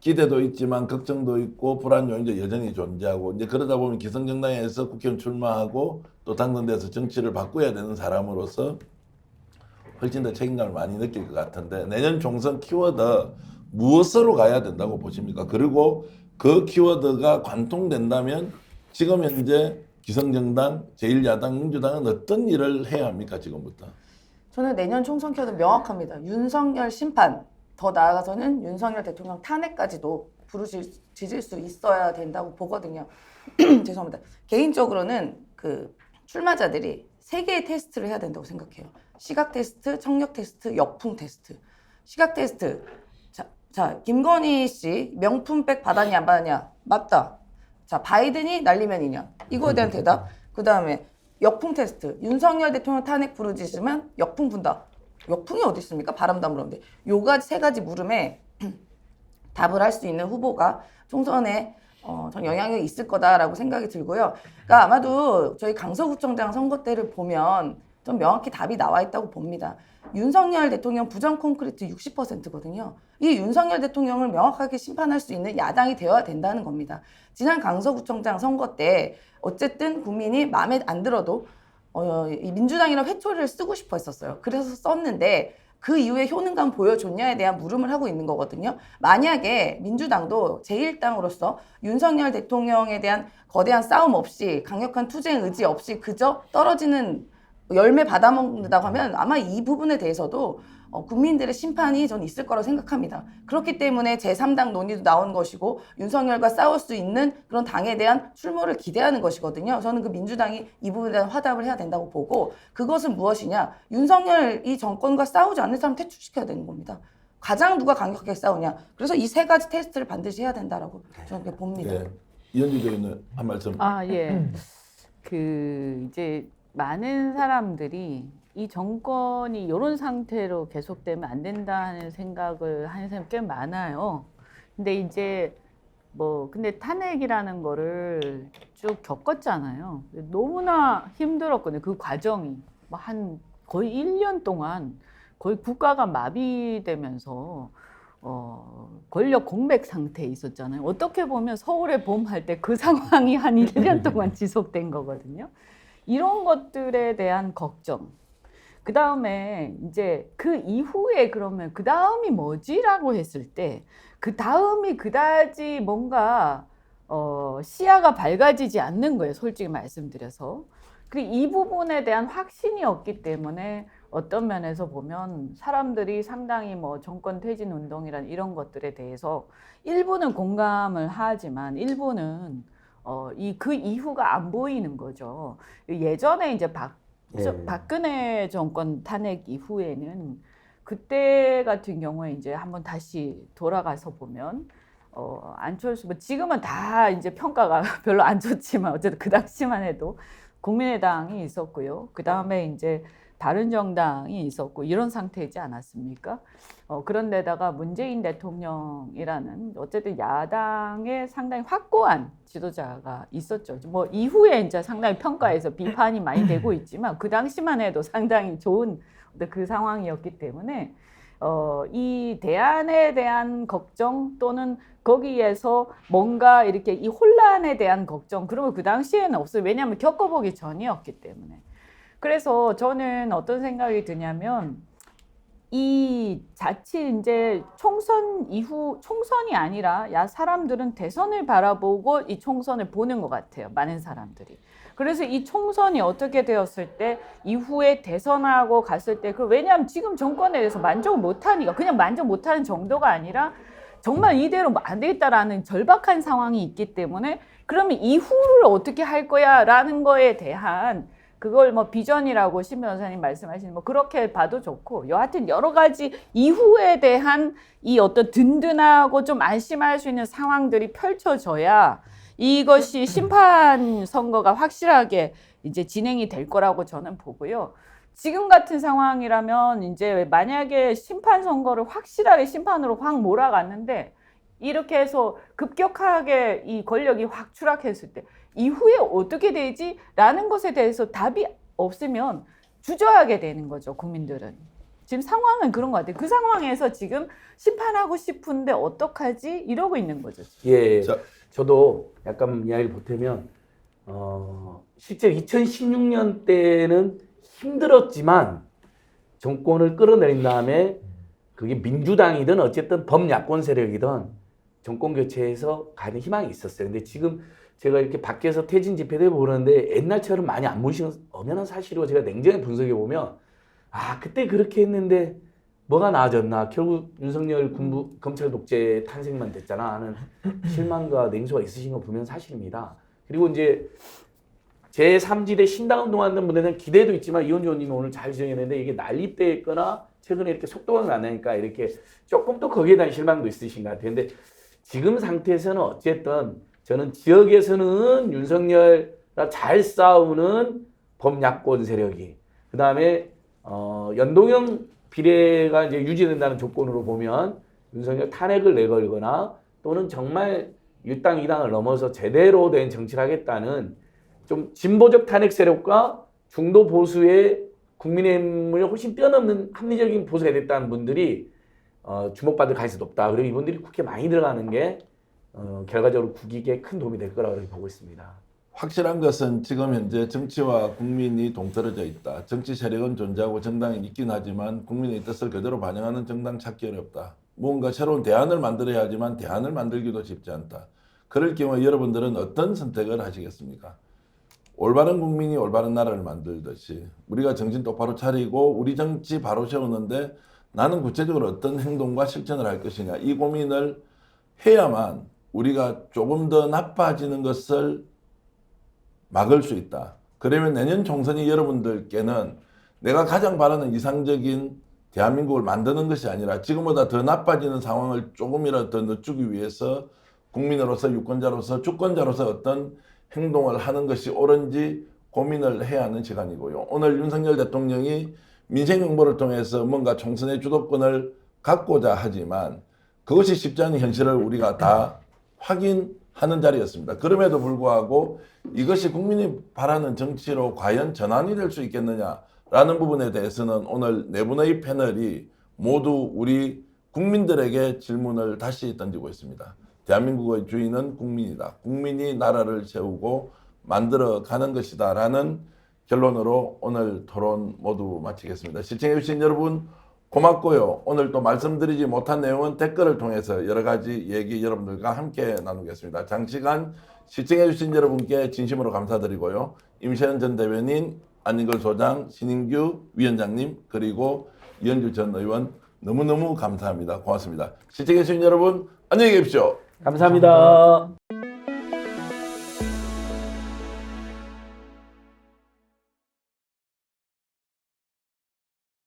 기대도 있지만 걱정도 있고 불안 요인도 여전히 존재하고 이제 그러다 보면 기성정당에서 국회의원 출마하고 또 당선돼서 정치를 바꿔야 되는 사람으로서 훨씬 더 책임감을 많이 느낄 것 같은데 내년 총선 키워드 무엇으로 가야 된다고 보십니까? 그리고 그 키워드가 관통된다면 지금 현재 기성정당, 제1야당, 민주당은 어떤 일을 해야 합니까 지금부터? 저는 내년 총선 키워드 명확합니다. 윤석열 심판, 더 나아가서는 윤석열 대통령 탄핵까지도 부르짖을 수 있어야 된다고 보거든요. 죄송합니다. 개인적으로는 그 출마자들이 3개의 테스트를 해야 된다고 생각해요. 시각 테스트, 청력 테스트, 역풍 테스트. 시각 테스트. 자, 김건희 씨 명품백 받았냐 안 받았냐? 맞다. 자, 바이든이 날리면이냐? 이거에 대한 대답. 그 다음에 역풍 테스트. 윤석열 대통령 탄핵 부르짖으면 역풍 분다. 역풍이 어디 있습니까? 바람도 안 불었는데. 요가 3가지 물음에 답을 할 수 있는 후보가 총선에 전 영향력이 있을 거다라고 생각이 들고요. 그러니까 아마도 저희 강서구청장 선거 때를 보면 좀 명확히 답이 나와 있다고 봅니다. 윤석열 대통령 부정 콘크리트 60%거든요. 이 윤석열 대통령을 명확하게 심판할 수 있는 야당이 되어야 된다는 겁니다. 지난 강서구청장 선거 때 어쨌든 국민이 마음에 안 들어도 이 민주당이랑 회초리를 쓰고 싶어 했었어요. 그래서 썼는데 그 이후에 효능감 보여줬냐에 대한 물음을 하고 있는 거거든요. 만약에 민주당도 제1당으로서 윤석열 대통령에 대한 거대한 싸움 없이 강력한 투쟁 의지 없이 그저 떨어지는 열매 받아먹는다고 하면 아마 이 부분에 대해서도 국민들의 심판이 전 있을 거라고 생각합니다. 그렇기 때문에 제3당 논의도 나온 것이고 윤석열과 싸울 수 있는 그런 당에 대한 출몰을 기대하는 것이거든요. 저는 그 민주당이 이 부분에 대한 화답을 해야 된다고 보고 그것은 무엇이냐. 윤석열 이 정권과 싸우지 않는 사람 퇴출시켜야 되는 겁니다. 가장 누가 강력하게 싸우냐. 그래서 이 3가지 테스트를 반드시 해야 된다라고 저는 그렇게 봅니다. 예. 이현주 교수는 한 말씀. 예. 이제 많은 사람들이 이 정권이 이런 상태로 계속되면 안 된다는 생각을 하는 사람이 꽤 많아요. 근데 이제 근데 탄핵이라는 거를 쭉 겪었잖아요. 너무나 힘들었거든요. 그 과정이. 한 거의 1년 동안 거의 국가가 마비되면서 권력 공백 상태에 있었잖아요. 어떻게 보면 서울의 봄 할 때 그 상황이 한 1년 동안 지속된 거거든요. 이런 것들에 대한 걱정. 그 다음에 이제 그 이후에 그러면 그 다음이 뭐지라고 했을 때 그 다음이 그다지 뭔가 시야가 밝아지지 않는 거예요. 솔직히 말씀드려서. 그리고 이 부분에 대한 확신이 없기 때문에 어떤 면에서 보면 사람들이 상당히 정권 퇴진 운동이란 이런 것들에 대해서 일부는 공감을 하지만 일부는 그 이후가 안 보이는 거죠. 예전에 이제 박근혜 정권 탄핵 이후에는 그때 같은 경우에 이제 한번 다시 돌아가서 보면 안철수 지금은 다 이제 평가가 별로 안 좋지만 어쨌든 그 당시만 해도 국민의당이 있었고요. 그 다음에 이제 바른정당이 있었고 이런 상태이지 않았습니까? 그런데다가 문재인 대통령이라는 어쨌든 야당의 상당히 확고한 지도자가 있었죠. 이후에 이제 상당히 평가에서 비판이 많이 되고 있지만 그 당시만 해도 상당히 좋은 그 상황이었기 때문에 이 대안에 대한 걱정 또는 거기에서 뭔가 이렇게 이 혼란에 대한 걱정 그런 거 그 당시에는 없어요. 왜냐하면 겪어보기 전이었기 때문에. 그래서 저는 어떤 생각이 드냐면 이 자칫 이제 총선 이후 총선이 아니라 야 사람들은 대선을 바라보고 이 총선을 보는 것 같아요. 많은 사람들이. 그래서 이 총선이 어떻게 되었을 때 이후에 대선하고 갔을 때 왜냐하면 지금 정권에 대해서 만족을 못하니까 그냥 만족 못하는 정도가 아니라 정말 이대로 안 되겠다라는 절박한 상황이 있기 때문에 그러면 이후를 어떻게 할 거야라는 거에 대한 그걸 뭐 비전이라고 신 변호사님 말씀하시는 뭐 그렇게 봐도 좋고 여하튼 여러 가지 이후에 대한 이 어떤 든든하고 좀 안심할 수 있는 상황들이 펼쳐져야 이것이 심판 선거가 확실하게 이제 진행이 될 거라고 저는 보고요. 지금 같은 상황이라면 이제 만약에 심판 선거를 확실하게 심판으로 확 몰아갔는데 이렇게 해서 급격하게 이 권력이 확 추락했을 때 이후에 어떻게 되지? 라는 것에 대해서 답이 없으면 주저하게 되는 거죠, 국민들은. 지금 상황은 그런 것 같아요. 그 상황에서 지금 심판하고 싶은데 어떡하지? 이러고 있는 거죠. 예, 저도 약간 이야기를 보태면 실제 2016년 때는 힘들었지만 정권을 끌어내린 다음에 그게 민주당이든 어쨌든 범야권 세력이든 정권 교체에서 가는 희망이 있었어요. 근데 지금 제가 이렇게 밖에서 퇴진 집회를 보는데 옛날처럼 많이 안 모이시는 엄연한 사실이고 제가 냉정히 분석해 보면 그때 그렇게 했는데 뭐가 나아졌나 결국 윤석열 검찰 독재 탄생만 됐잖아 하는 실망과 냉소가 있으신 거 보면 사실입니다. 그리고 이제 제3지대 신당운동하는 분들은 기대도 있지만 이현주 의원님이 오늘 잘 지적했는데 이게 난립됐거나 최근에 이렇게 속도가 나니까 이렇게 조금 또 거기에 대한 실망도 있으신 것 같아요. 근데 지금 상태에서는 어쨌든 저는 지역에서는 윤석열과 잘 싸우는 범야권 세력이 그 다음에 연동형 비례가 이제 유지된다는 조건으로 보면 윤석열 탄핵을 내걸거나 또는 정말 1당 2당을 넘어서 제대로 된 정치를 하겠다는 좀 진보적 탄핵 세력과 중도 보수의 국민의힘을 훨씬 뛰어넘는 합리적인 보수가 됐다는 분들이 주목받을 가능성이 높다. 그리고 이분들이 국회에 많이 들어가는 게 결과적으로 국익에 큰 도움이 될 거라고 보고 있습니다. 확실한 것은 지금 현재 정치와 국민이 동떨어져 있다. 정치 세력은 존재하고 정당이 있긴 하지만 국민의 뜻을 그대로 반영하는 정당 찾기 어렵다. 뭔가 새로운 대안을 만들어야 하지만 대안을 만들기도 쉽지 않다. 그럴 경우에 여러분들은 어떤 선택을 하시겠습니까? 올바른 국민이 올바른 나라를 만들듯이 우리가 정신 똑바로 차리고 우리 정치 바로 세우는데 나는 구체적으로 어떤 행동과 실천을 할 것이냐 이 고민을 해야만 우리가 조금 더 나빠지는 것을 막을 수 있다. 그러면 내년 총선이 여러분들께는 내가 가장 바라는 이상적인 대한민국을 만드는 것이 아니라 지금보다 더 나빠지는 상황을 조금이라도 더 늦추기 위해서 국민으로서 유권자로서 주권자로서 어떤 행동을 하는 것이 옳은지 고민을 해야 하는 시간이고요. 오늘 윤석열 대통령이 민생정보를 통해서 뭔가 총선의 주도권을 갖고자 하지만 그것이 쉽지 않은 현실을 우리가 다 확인하는 자리였습니다. 그럼에도 불구하고 이것이 국민이 바라는 정치로 과연 전환이 될 수 있겠느냐라는 부분에 대해서는 오늘 네 분의 패널이 모두 우리 국민들에게 질문을 다시 던지고 있습니다. 대한민국의 주인은 국민이다. 국민이 나라를 세우고 만들어가는 것이다. 라는 결론으로 오늘 토론 모두 마치겠습니다. 시청해주신 여러분 고맙고요. 오늘 또 말씀드리지 못한 내용은 댓글을 통해서 여러 가지 얘기 여러분들과 함께 나누겠습니다. 장시간 시청해주신 여러분께 진심으로 감사드리고요. 임세현 전 대변인, 안인걸 소장, 신인규 위원장님 그리고 이현주 전 의원 너무너무 감사합니다. 고맙습니다. 시청해주신 여러분 안녕히 계십시오. 감사합니다.